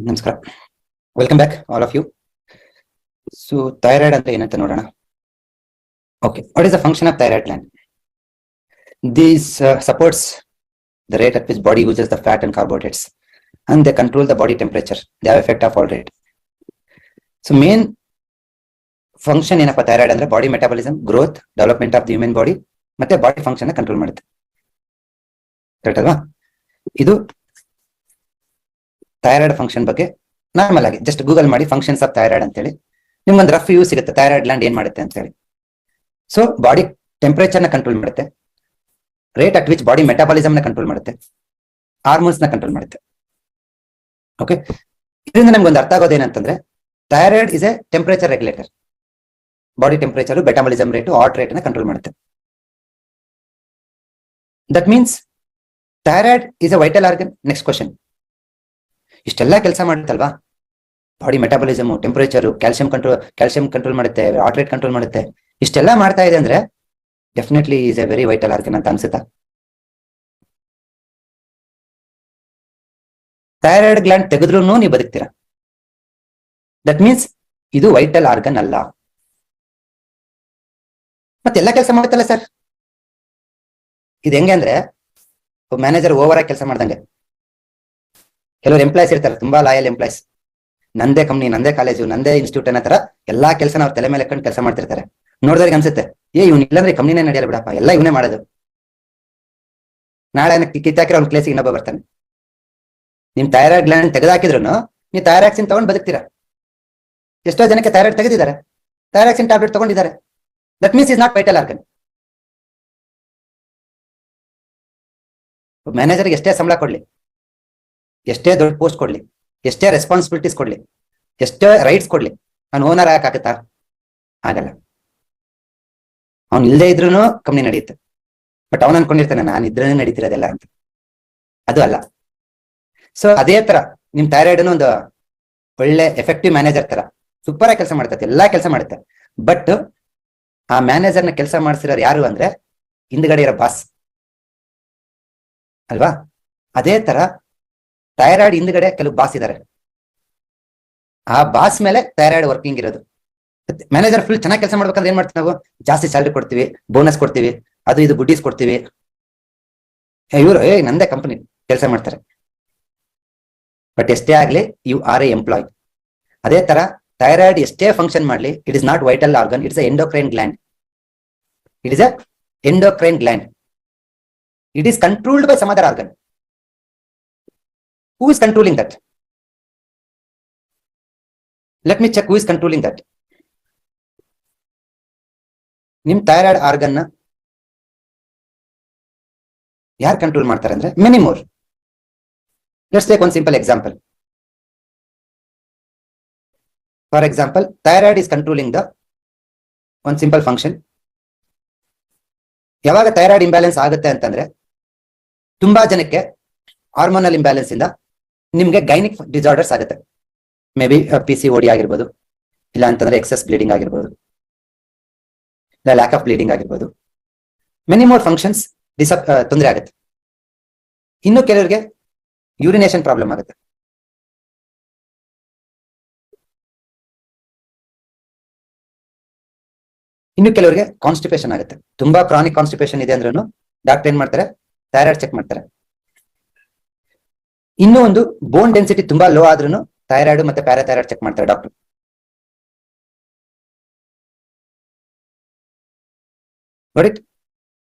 ನಮಸ್ಕಾರ, welcome back all of you. So thyroid ಅಂತ ಏನಂತ ನೋಡೋಣ. Okay, what is the function of thyroid gland? These supports the rate at which body uses the fat and carbohydrates, and they control the body temperature. They have effect of all rate. So main function ಏನಪ್ಪ thyroid ಅಂದ್ರೆ body metabolism, growth, development of the human body ಮತ್ತೆ body function control ಮಾಡುತ್ತೆ. Correct ಅಲ್ವಾ? ಇದು thyroid function ಬಗ್ಗೆ normal ಆಗಿ just Google ಮಾಡಿ functions of thyroid ಅಂತೇಳಿ ನಿಮ್ಗೊಂದು ರಫ್ ವ್ಯೂ ಸಿಗುತ್ತೆ ಥೈರಾಯ್ಡ್ ಗ್ಲ್ಯಾಂಡ್ ಏನ್ ಮಾಡುತ್ತೆ ಅಂತ ಹೇಳಿ. ಸೊ ಬಾಡಿ ಟೆಂಪರೇಚರ್ ನ ಕಂಟ್ರೋಲ್ ಮಾಡುತ್ತೆ, rate at which body metabolism ನ ಕಂಟ್ರೋಲ್ ಮಾಡುತ್ತೆ, ಹಾರ್ಮೋನ್ಸ್ ನ ಕಂಟ್ರೋಲ್ ಮಾಡುತ್ತೆ. ಓಕೆ, ಇದರಿಂದ ನಮ್ಗೊಂದು ಅರ್ಥ ಆಗೋದೇನಂತಂದ್ರೆ thyroid is A temperature regulator. Body temperature, metabolism rate, heart rate ನ ಕಂಟ್ರೋಲ್ ಮಾಡುತ್ತೆ. That means thyroid is a vital organ. Next question, ಇಷ್ಟೆಲ್ಲ ಕೆಲಸ ಮಾಡುತ್ತಲ್ವಾ, body metabolism, temperature, calcium control ಮಾಡುತ್ತೆ, ಹಾರ್ಟ್ ರೇಟ್ ಕಂಟ್ರೋಲ್ ಮಾಡುತ್ತೆ, ಇಷ್ಟೆಲ್ಲ ಮಾಡ್ತಾ ಇದೆ ಅಂದ್ರೆ definitely is a very vital organ ಅಂತ ಅನ್ಸುತ್ತಾ? ಥೈರಾಯ್ಡ್ ಗ್ಲ್ಯಾಂಡ್ ತೆಗೆದ್ರೂ ನೀವು ಬದುಕ್ತೀರಾ. ದಟ್ ಮೀನ್ಸ್ ಇದು ವೈಟಲ್ ಆರ್ಗನ್ ಅಲ್ಲ. ಮತ್ತೆಲ್ಲ ಕೆಲಸ ಮಾಡುತ್ತಲ್ಲ ಸರ್. ಇದು ಹೆಂಗೆ ಅಂದ್ರೆ ಮ್ಯಾನೇಜರ್ ಓವರ್ ಆಗಿ ಕೆಲಸ ಮಾಡ್ದಂಗೆ. ಕೆಲವರು ಎಂಪ್ಲಾಯ್ಸ್ ಇರ್ತಾರೆ, ತುಂಬಾ ಲಾಯಲ್ ಎಂಪ್ಲಾಯ್ಸ್, ನಂದೇ ಕಂಪ್ನಿ, ನಂದೇ ಕಾಲೇಜು, ನಂದೇ ಇನ್ಸ್ಟಿಟ್ಯೂಟ್ ಅನ್ನೋ ತರ ಎಲ್ಲಾ ಕೆಲಸ ಅವ್ರ ತಲೆ ಮೇಲೆ ಹಾಕೊಂಡು ಕೆಲಸ ಮಾಡ್ತಿರ್ತಾರೆ. ನೋಡಿದವ್ರಿಗೆ ಅನ್ಸುತ್ತೆ, ಇವ್ನು ಇಲ್ಲಾಂದ್ರೆ ಕಂಪ್ನಿನೇ ನಡೆಯಲ್ಲ ಬಿಡಪ್ಪ, ಎಲ್ಲ ಇವನೇ ಮಾಡೋದು. ನಾಳೆ ಕಿತ್ತಾಕಿರೋ ಅವ್ನ ಪ್ಲೇಸಿಗೆ ಇನ್ನೊಬ್ಬ ಬರ್ತಾನೆ. ನಿಮ್ ಥೈರಾಯ್ಡ್ ಗ್ಲ್ಯಾಂಡ್ ತೆಗೆದಾಕಿದ್ರು ನೀವು ಥೈರಾಕ್ಸಿನ್ ತಗೊಂಡು ಬದುಕ್ತೀರಾ. ಎಷ್ಟೋ ಜನಕ್ಕೆ ಥೈರಾಯ್ಡ್ ತೆಗೆದಿದ್ದಾರೆ, ಥೈರಾಕ್ಸಿನ್ ಟ್ಯಾಬ್ಲೆಟ್ ತಗೊಂಡಿದ್ದಾರೆ. That means is not vital organ. ಮ್ಯಾನೇಜರ್ಗೆ ಎಷ್ಟೇ ಸಂಬಳ ಕೊಡ್ಲಿ, ಎಷ್ಟೇ ದೊಡ್ಡ ಪೋಸ್ಟ್ ಕೊಡ್ಲಿ, ಎಷ್ಟೇ ರೆಸ್ಪಾನ್ಸಿಬಿಲಿಟೀಸ್ ಕೊಡ್ಲಿ, ಎಷ್ಟೇ ರೈಟ್ಸ್ ಕೊಡ್ಲಿ, ಅವ್ನು ಓನರ್ ಆಗಕ್ಕಾಗತ್ತಾ? ಆಗಲ್ಲ. ಅವ್ನು ಇಲ್ಲದೆ ಇದ್ರೂ ಕಂಪ್ನಿ ನಡೆಯುತ್ತೆ. ಬಟ್ ಅವನು ಅನ್ಕೊಂಡಿರ್ತಾನೆ ನಾನು ಇದ್ರೂ ನಡೀತಿರೋದೆಲ್ಲ ಅಂತ. ಅದು ಅಲ್ಲ. ಸೊ ಅದೇ ತರ ನಿಮ್ ಥೈರಾಯ್ಡ್ ಒಂದು ಒಳ್ಳೆ ಎಫೆಕ್ಟಿವ್ ಮ್ಯಾನೇಜರ್ ತರ ಸೂಪರ್ ಆಗಿ ಕೆಲಸ ಮಾಡ್ತದೆ, ಎಲ್ಲಾ ಕೆಲಸ ಮಾಡುತ್ತೆ. ಬಟ್ ಆ ಮ್ಯಾನೇಜರ್ನ ಕೆಲಸ ಮಾಡಿಸಿರೋರು ಯಾರು ಅಂದ್ರೆ ಹಿಂದ್ಗಡೆ ಇರೋ ಬಾಸ್ ಅಲ್ವಾ? ಅದೇ ತರ ಥೈರಾಯ್ಡ್ ಹಿಂದ್ಗಡೆ ಕೆಲವು ಬಾಸ್ ಇದ್ದಾರೆ. ಆ ಬಾಸ್ ಮೇಲೆ ಥೈರಾಯ್ಡ್ ವರ್ಕಿಂಗ್ ಇರೋದು. ಮ್ಯಾನೇಜರ್ ಫುಲ್ ಚೆನ್ನಾಗಿ ಕೆಲಸ ಮಾಡ್ಬೇಕಂದ್ರೆ ಏನ್ ಮಾಡ್ತೀವಿ ನಾವು? ಜಾಸ್ತಿ ಸ್ಯಾಲರಿ ಕೊಡ್ತೀವಿ, ಬೋನಸ್ ಕೊಡ್ತೀವಿ, ಅದು ಇದು ಗುಡ್ಡೀಸ್ ಕೊಡ್ತೀವಿ. ಇವರು ನಂದೇ ಕಂಪನಿ ಕೆಲಸ ಮಾಡ್ತಾರೆ. ಬಟ್ ಎಷ್ಟೇ ಆಗ್ಲಿ ಯು ಆರ್ ಎ ಎಂಪ್ಲಾಯ್. ಅದೇ ತರ ಥೈರಾಯ್ಡ್ ಎಷ್ಟೇ ಫಂಕ್ಷನ್ ಮಾಡ್ಲಿ, it is not vital organ, it is endocrine gland. It is a endocrine gland. It is controlled by some other organ. Who is controlling that? Let me check who is controlling that. ನಿಮ್ thyroid organ ನ ಯಾರು control ಮಾಡ್ತಾರೆ ಅಂದ್ರೆ many more. Let's take one simple example. For example, thyroid is controlling the one simple function. ಯಾವಾಗ thyroid imbalance ಆಗುತ್ತೆ ಅಂತಂದ್ರೆ ತುಂಬಾ ಜನಕ್ಕೆ ಹಾರ್ಮೋನಲ್ ಇಂಬ್ಯಾಲೆನ್ಸ್ ಇಂದ ನಿಮ್ಗೆ ಗೈನಿಕ್ ಡಿಸಾರ್ಡರ್ಸ್ ಆಗುತ್ತೆ. ಮೇ ಬಿ PCOD ಆಗಿರ್ಬೋದು, ಇಲ್ಲ ಅಂತಂದ್ರೆ ಎಕ್ಸೆಸ್ ಬ್ಲೀಡಿಂಗ್ ಆಗಿರ್ಬೋದು, ಇಲ್ಲ ಲ್ಯಾಕ್ ಆಫ್ ಬ್ಲೀಡಿಂಗ್ ಆಗಿರ್ಬೋದು. ಮೆನಿ ಮೋರ್ ಫಂಕ್ಷನ್ಸ್ ತೊಂದರೆ ಆಗುತ್ತೆ. ಇನ್ನು ಕೆಲವರಿಗೆ ಯೂರಿನೇಷನ್ ಪ್ರಾಬ್ಲಮ್ ಆಗುತ್ತೆ. ಇನ್ನು ಕೆಲವರಿಗೆ ಕಾನ್ಸ್ಟಿಪೇಷನ್ ಆಗುತ್ತೆ. ತುಂಬಾ ಕ್ರಾನಿಕ್ ಕಾನ್ಸ್ಟಿಪೇಷನ್ ಇದೆ ಅಂದ್ರೂ ಡಾಕ್ಟರ್ ಏನ್ ಮಾಡ್ತಾರೆ? ಥೈರಾಯ್ಡ್ ಚೆಕ್ ಮಾಡ್ತಾರೆ. ಇನ್ನೂ ಒಂದು ಬೋನ್ ಡೆನ್ಸಿಟಿ ತುಂಬಾ ಲೋ ಆದ್ರೂ ಥೈರಾಯ್ಡ್ ಮತ್ತೆ ಪ್ಯಾರಾಥೈರಾಯ್ಡ್ ಚೆಕ್ ಮಾಡ್ತಾರೆ ಡಾಕ್ಟರ್. ಬಟ್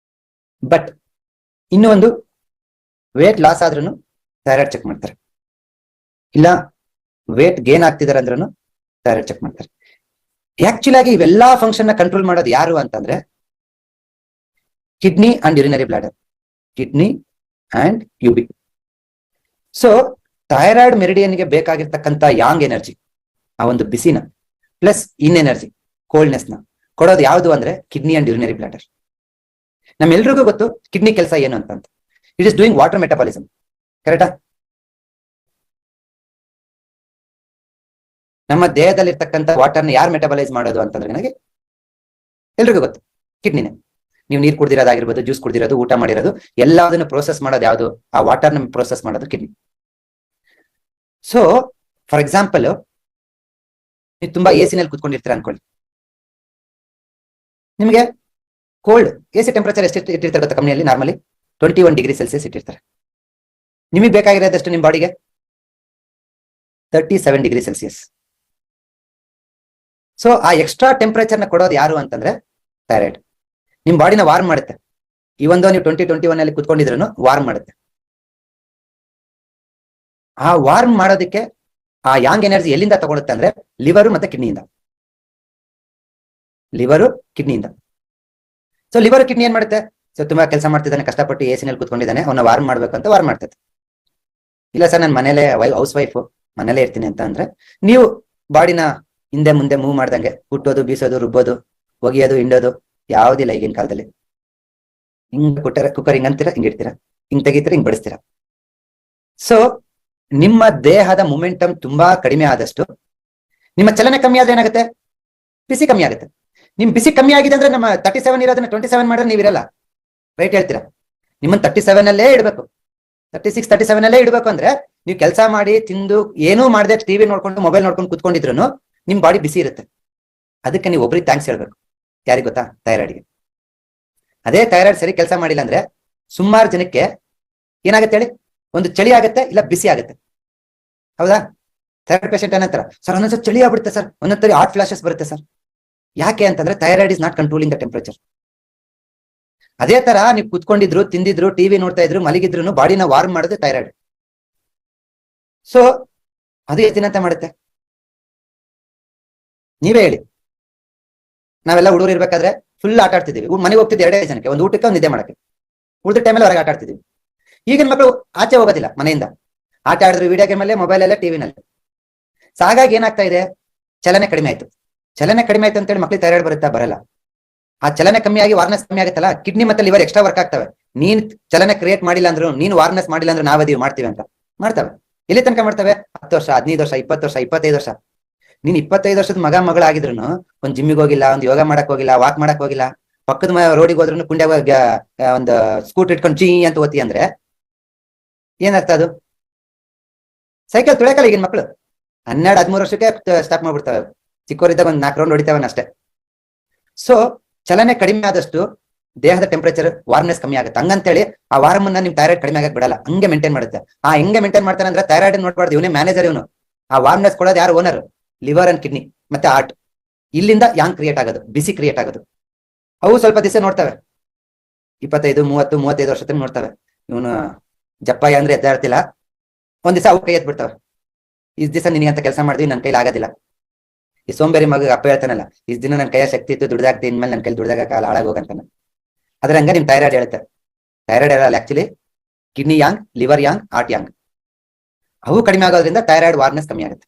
ಬಟ್ ಇನ್ನೂ ಒಂದು ವೇಟ್ ಲಾಸ್ ಆದ್ರೂ ಥೈರಾಯ್ಡ್ ಚೆಕ್ ಮಾಡ್ತಾರೆ. ಇಲ್ಲ ವೇಟ್ ಗೇನ್ ಆಗ್ತಿದಾರೆ ಅಂದ್ರೂ ಥೈರಾಯ್ಡ್ ಚೆಕ್ ಮಾಡ್ತಾರೆ. ಆಕ್ಚುಲಿ ಆಗಿ ಇವೆಲ್ಲಾ ಫಂಕ್ಷನ್ ನ ಕಂಟ್ರೋಲ್ ಮಾಡೋದು ಯಾರು ಅಂತಂದ್ರೆ kidney and urinary bladder. Kidney and UB. So thyroid ಮೆರಿಡಿಯನ್ಗೆ ಬೇಕಾಗಿರ್ತಕ್ಕಂಥ ಯಾಂಗ್ ಎನರ್ಜಿ, ಆ ಒಂದು ಬಿಸಿನ ಪ್ಲಸ್ ಇನ್ ಎನರ್ಜಿ, ಕೋಲ್ಡ್ನೆಸ್ ನ ಕೊಡೋದು ಯಾವುದು ಅಂದ್ರೆ ಕಿಡ್ನಿ ಅಂಡ್ ಯುರಿನರಿ ಬ್ಲಾಡರ್. ನಮ್ಮೆಲ್ರಿಗೂ ಗೊತ್ತು ಕಿಡ್ನಿ ಕೆಲಸ ಏನು ಅಂತ. It is doing water metabolism. ಕರೆಕ್ಟಾ? ನಮ್ಮ ದೇಹದಲ್ಲಿರ್ತಕ್ಕಂಥ ವಾಟರ್ನ ಯಾರು ಮೆಟಾಬಲೈಸ್ ಮಾಡೋದು ಅಂತಂದ್ರೆ ನನಗೆ ಎಲ್ರಿಗೂ ಗೊತ್ತು, ಕಿಡ್ನಿನೇ. ನೀವು ನೀರು ಕುಡ್ದಿರೋದಾಗಿರ್ಬೋದು, ಜ್ಯೂಸ್ ಕುಡ್ದಿರೋದು, ಊಟ ಮಾಡಿರೋದು, ಎಲ್ಲದನ್ನು ಪ್ರೋಸೆಸ್ ಮಾಡೋದು ಯಾವುದು? ಆ ವಾಟರ್ನ ಪ್ರೋಸೆಸ್ ಮಾಡೋದು ಕಿಡ್ನಿ. ಸೊ ಫಾರ್ ಎಕ್ಸಾಂಪಲ್, ನೀವು ತುಂಬಾ ಎ ನಲ್ಲಿ ಕುತ್ಕೊಂಡಿರ್ತೀರ ಅನ್ಕೊಳ್ಳಿ. ನಿಮಗೆ ಕೋಲ್ಡ್ ಎ ಸಿ ಟೆಂಪರೇಚರ್ ಎಷ್ಟು ಇಟ್ಟಿರ್ತಾರೆ ಗೊತ್ತಾ ಕಂಪ್ನಿಯಲ್ಲಿ? ನಾರ್ಮಲಿ 21 ಡಿಗ್ರಿ ಸೆಲ್ಸಿಯಸ್ ಇಟ್ಟಿರ್ತಾರೆ. ನಿಮಗೆ ಬೇಕಾಗಿರೋದಷ್ಟು ನಿಮ್ಮ ಬಾಡಿಗೆ 37 ಡಿಗ್ರಿ ಸೆಲ್ಸಿಯಸ್. ಸೊ ಆ ಎಕ್ಸ್ಟ್ರಾ ಟೆಂಪರೇಚರ್ನ ಕೊಡೋದು ಯಾರು ಅಂತಂದ್ರೆ ಥೈರಾಯ್ಡ್. ನಿಮ್ ಬಾಡಿನ ವಾರ್ಮ್ ಮಾಡುತ್ತೆ. ಈ ಒಂದು ನೀವು 2021 ಅಲ್ಲಿ ಕುತ್ಕೊಂಡಿದ್ರು ವಾರ್ಮ್ ಮಾಡುತ್ತೆ. ಆ ವಾರ್ಮ್ ಮಾಡೋದಕ್ಕೆ ಆ ಯಾಂಗ್ ಎನರ್ಜಿ ಎಲ್ಲಿಂದ ತಗೊಳುತ್ತೆ ಅಂದ್ರೆ ಲಿವರು ಮತ್ತೆ ಕಿಡ್ನಿಯಿಂದ. ಲಿವರು ಕಿಡ್ನಿಯಿಂದ. ಸೊ ಲಿವರ್ ಕಿಡ್ನಿ ಏನ್ ಮಾಡುತ್ತೆ? ಸೊ ತುಂಬಾ ಕೆಲಸ ಮಾಡ್ತಿದ್ದಾನೆ, ಕಷ್ಟಪಟ್ಟು ಎ ಸಿ ನಲ್ಲಿ ಕುತ್ಕೊಂಡಿದ್ದಾನೆ, ಅವನ್ನ ವಾರ್ಮ್ ಮಾಡ್ಬೇಕಂತ ವಾರ್ಮ್ ಮಾಡ್ತದೆ. ಇಲ್ಲ ಸರ್ ನಾನು ಮನೇಲೆ ಹೌಸ್ ವೈಫ್ ಮನೇಲೆ ಇರ್ತೀನಿ ಅಂತ ಅಂದ್ರೆ ನೀವು ಬಾಡಿನ ಹಿಂದೆ ಮುಂದೆ ಮೂವ್ ಮಾಡ್ದಂಗೆ ಕುಟ್ಟೋದು, ಬೀಸೋದು, ರುಬ್ಬೋದು, ಒಗೆಯೋದು, ಹಿಂಡೋದು ಯಾವ್ದಿಲ್ಲ ಈಗಿನ ಕಾಲದಲ್ಲಿ. ಹಿಂಗ್ ಕುಕ್ಕರ್ ಹಿಂಗ್ ಅಂತೀರಾ, ಹಿಂಗ್ ಇಡ್ತೀರಾ, ಹಿಂಗ್ ತೆಗಿತೀರಾ, ಹಿಂಗ್ ಬಡಿಸ್ತೀರಾ. ಸೊ ನಿಮ್ಮ ದೇಹದ ಮೊಮೆಂಟಮ್ ತುಂಬಾ ಕಡಿಮೆ ಆದಷ್ಟು ನಿಮ್ಮ ಚಲನೆ ಕಮ್ಮಿ ಆದ್ರೆ ಏನಾಗುತ್ತೆ? ಬಿಸಿ ಕಮ್ಮಿ ಆಗುತ್ತೆ. ನಿಮ್ ಬಿಸಿ ಕಮ್ಮಿ ಆಗಿದೆ ಅಂದ್ರೆ ನಮ್ಮ 37 ಇರೋದನ್ನ 27 ಮಾಡಿದ್ರೆ ನೀವಿರಲ್ಲ. ರೈಟ್ ಹೇಳ್ತೀರಾ? ನಿಮ್ಮನ್ನ 37 ಅಲ್ಲೇ ಇಡ್ಬೇಕು, 36, 37 ಅಲ್ಲೇ ಇಡ್ಬೇಕು. ಅಂದ್ರೆ ನೀವು ಕೆಲಸ ಮಾಡಿ ತಿಂದು ಏನೂ ಮಾಡದೆ ಟಿವಿ ನೋಡ್ಕೊಂಡು ಮೊಬೈಲ್ ನೋಡ್ಕೊಂಡು ಕುತ್ಕೊಂಡಿದ್ರು ನಿಮ್ ಬಾಡಿ ಬಿಸಿ ಇರುತ್ತೆ. ಅದಕ್ಕೆ ನೀವು ಒಬ್ರಿಗೆ ಥ್ಯಾಂಕ್ಸ್ ಹೇಳ್ಬೇಕು. ಯಾರಿಗೆ ಗೊತ್ತಾ? ಥೈರಾಯ್ಡ್ಗೆ. ಅದೇ ಥೈರಾಯ್ಡ್ ಸರಿ ಕೆಲಸ ಮಾಡಿಲ್ಲ ಅಂದ್ರೆ ಸುಮಾರು ಜನಕ್ಕೆ ಏನಾಗುತ್ತೆ ಹೇಳಿ? ಒಂದು ಚಳಿ ಆಗುತ್ತೆ, ಇಲ್ಲ ಬಿಸಿ ಆಗುತ್ತೆ. ಹೌದಾ? ಥೈರಾಯ್ಡ್ ಪೇಷಂಟ್ ಏನಂತಾರ, ಸರ್ ಒಂದೊಂದ್ಸರಿ ಚಳಿ ಆಗ್ಬಿಡುತ್ತೆ ಸರ್, ಒಂದೊಂದ್ಸರಿ ಹಾಟ್ ಫ್ಲಾಶಸ್ ಬರುತ್ತೆ ಸರ್. ಯಾಕೆ ಅಂತಂದ್ರೆ thyroid is not controlling the temperature. ಅದೇ ತರ ನೀವು ಕುತ್ಕೊಂಡಿದ್ರು, ತಿಂದಿದ್ರು, ಟಿವಿ ನೋಡ್ತಾ ಇದ್ರು, ಮಲಗಿದ್ರು ಬಾಡಿನ ವಾರ್ಮ್ ಮಾಡೋದು ಥೈರಾಯ್ಡ್. ಸೊ ಅದು ಎತ್ತಿನಂತೆ ಮಾಡುತ್ತೆ. ನೀವೇ ಹೇಳಿ, ನಾವೆಲ್ಲ ಹುಡುಗರು ಇರ್ಬೇಕಾದ್ರೆ ಫುಲ್ ಆಟ ಆಡ್ತಿದ್ದೀವಿ. ಮನೆಗೆ ಹೋಗ್ತಿದ್ವಿ 2 ಜನಕ್ಕೆ, ಒಂದು ಊಟಕ್ಕೆ, ಒಂದು ನಿದ್ದೆ ಮಾಡಕ್ಕೆ. ಉಳಿದ ಟೈಮಲ್ಲಿ ಹೊರಗೆ ಆಟ ಆಡ್ತಿದ್ವಿ. ಈಗಿನ ಮಕ್ಕಳು ಆಚೆ ಹೋಗೋದಿಲ್ಲ, ಮನೆಯಿಂದ ಆಟ ಆಡಿದ್ರು ವಿಡಿಯೋ ಗೇಮ್ ಅಲ್ಲೇ, ಮೊಬೈಲ್ ಅಲ್ಲೇ, ಟಿವಿನಲ್ಲಿ. ಸೊ ಹಾಗಾಗಿ ಏನಾಗ್ತಾ ಇದೆ? ಚಲನೆ ಕಡಿಮೆ ಆಯ್ತು. ಚಲನೆ ಕಡಿಮೆ ಆಯ್ತು ಅಂತೇಳಿ ಮಕ್ಳಿಗೆ ಥೈರಾಯ್ಡ್ ಬರುತ್ತಾ? ಬರಲ್ಲ. ಆ ಚಲನೆ ಕಮ್ಮಿ ಆಗಿ ವಾರ್ನೆಸ್ ಕಮ್ಮಿ ಆಗುತ್ತಲ್ಲ, ಕಿಡ್ನಿ ಮತ್ತೆ ಲಿವರ್ ಎಕ್ಸ್ಟ್ರಾ ವರ್ಕ್ ಆಗ್ತವೆ. ನೀನ್ ಚಲನೆ ಕ್ರಿಯೇಟ್ ಮಾಡಿಲ್ಲ ಅಂದ್ರು, ನೀನು ವಾರ್ನೆಸ್ ಮಾಡಿಲ್ಲ ಅಂದ್ರೆ ನಾವದೀವಿ ಮಾಡ್ತೀವಿ ಅಂತ ಮಾಡ್ತವೆ. ಎಲ್ಲಿ ತನಕ ಮಾಡ್ತವೆ? 10 ವರ್ಷ, 15 ವರ್ಷ, 20 ವರ್ಷ, 25 ವರ್ಷ. ನೀನ್ 25 ವರ್ಷದ ಮಗಳಾಗಿದ್ರು ಒಂದ್ ಜಿಮ್ಮಿಗೆ ಹೋಗಿಲ್ಲ, ಒಂದು ಯೋಗ ಮಾಡಕ್ ಹೋಗಿಲ್ಲ, ವಾಕ್ ಮಾಡಕ್ ಹೋಗಿಲ್ಲ, ಪಕ್ಕದ ರೋಡಿಗೆ ಹೋದ್ರು ಕುಂಡ್ಯಾಗ ಒಂದು ಸ್ಕೂಟರ್ ಇಟ್ಕೊಂಡು ಚೀ ಅಂತ ಓದ್ತಿ ಅಂದ್ರೆ ಏನರ್ಥ ಅದು? ಸೈಕಲ್ ತುಳಿಯಕಲ್ಲ ಈಗಿನ ಮಕ್ಳು. 12, 13 ವರ್ಷಕ್ಕೆ ಸ್ಟಾಪ್ ಮಾಡ್ಬಿಡ್ತವೆ. ಚಿಕ್ಕವರಿದ್ದಾಗ ಒಂದು 4 ರೌಂಡ್ ಹೊಡಿತಾವನ್ನ ಅಷ್ಟೇ. ಸೊ ಚಲನೆ ಕಡಿಮೆ ಆದಷ್ಟು ದೇಹದ ಟೆಂಪರೇಚರ್ ವಾರ್ಮ್ನೆಸ್ ಕಮ್ಮಿ ಆಗುತ್ತೆ. ಹಂಗಂತೇಳಿ ಆ ವಾರ್ಮ್ ಅನ್ನ ನಿಮ್ ಥೈರಾಯ್ಡ್ ಕಡಿಮೆ ಆಗಕ್ ಬಿಡಲ್ಲ, ಹಂಗೆ ಮೇಂಟೈನ್ ಮಾಡುತ್ತೆ. ಹೆಂಗೆ ಮೇಂಟೈನ್ ಮಾಡ್ತಾನೆ ಅಂದ್ರೆ ಥೈರಾಯ್ಡ್ ನೋಡ್ಬಾರ್ದು, ಇವನೇ ಮ್ಯಾನೇಜರ್. ಇವನು ಆ ವಾರ್ಮ್ನೆಸ್ ಕೊಡೋದು ಯಾರು? ಓನರ್. ಲಿವರ್ ಅಂಡ್ ಕಿಡ್ನಿ ಮತ್ತೆ ಹಾರ್ಟ್. ಇಲ್ಲಿಂದ ಯಾಂಗ್ ಕ್ರಿಯೇಟ್ ಆಗೋದು, ಬಿಸಿ ಕ್ರಿಯೇಟ್ ಆಗೋದು. ಅವು ಸ್ವಲ್ಪ ದಿವಸ ನೋಡ್ತವೆ, 25, 30, 35 ವರ್ಷ ನೋಡ್ತವೆ. ಇವನು ಜಪ್ಪಾಯ ಅಂದ್ರೆ ಎದ್ದಾಡ್ತಿಲ್ಲ, ಒಂದ್ ದಿವಸ ಅವು ಕೈ ಎತ್ಬಿಡ್ತವೆ. ಇಷ್ಟ ದಿವಸ ನಿನಗೆ ಅಂತ ಕೆಲಸ ಮಾಡಿದ್ವಿ, ನನ್ನ ಕೈಲಿ ಆಗೋದಿಲ್ಲ. ಈ ಸೋಂಬೇರಿ ಮಗ ಅಪ್ಪ ಹೇಳ್ತಾನಲ್ಲ, ಇಷ್ಟ ದಿನ ನನ್ನ ಕೈಯ ಶಕ್ತಿ ಇತ್ತು, ದುಡ್ದಾಗ್ತಿ, ಇನ್ಮೇಲೆ ನನ್ನ ಕೈಲಿ ದುಡ್ದಾಗ ಕಾಲ ಹಾಳಾಗೋಗಂತಾನೆ. ಅದ್ರ ಹಂಗ ನಿಮ್ ಥೈರಾಯ್ಡ್ ಹೇಳುತ್ತೆ. ಥೈರಾಯ್ಡ್ ಹೇಳಲ್ಲ actually, kidney yang, liver yang, heart yang. ಅವು ಕಡಿಮೆ ಆಗೋದ್ರಿಂದ ಥೈರಾಯ್ಡ್ ವಾರ್ನೆಸ್ ಕಮ್ಮಿ ಆಗುತ್ತೆ.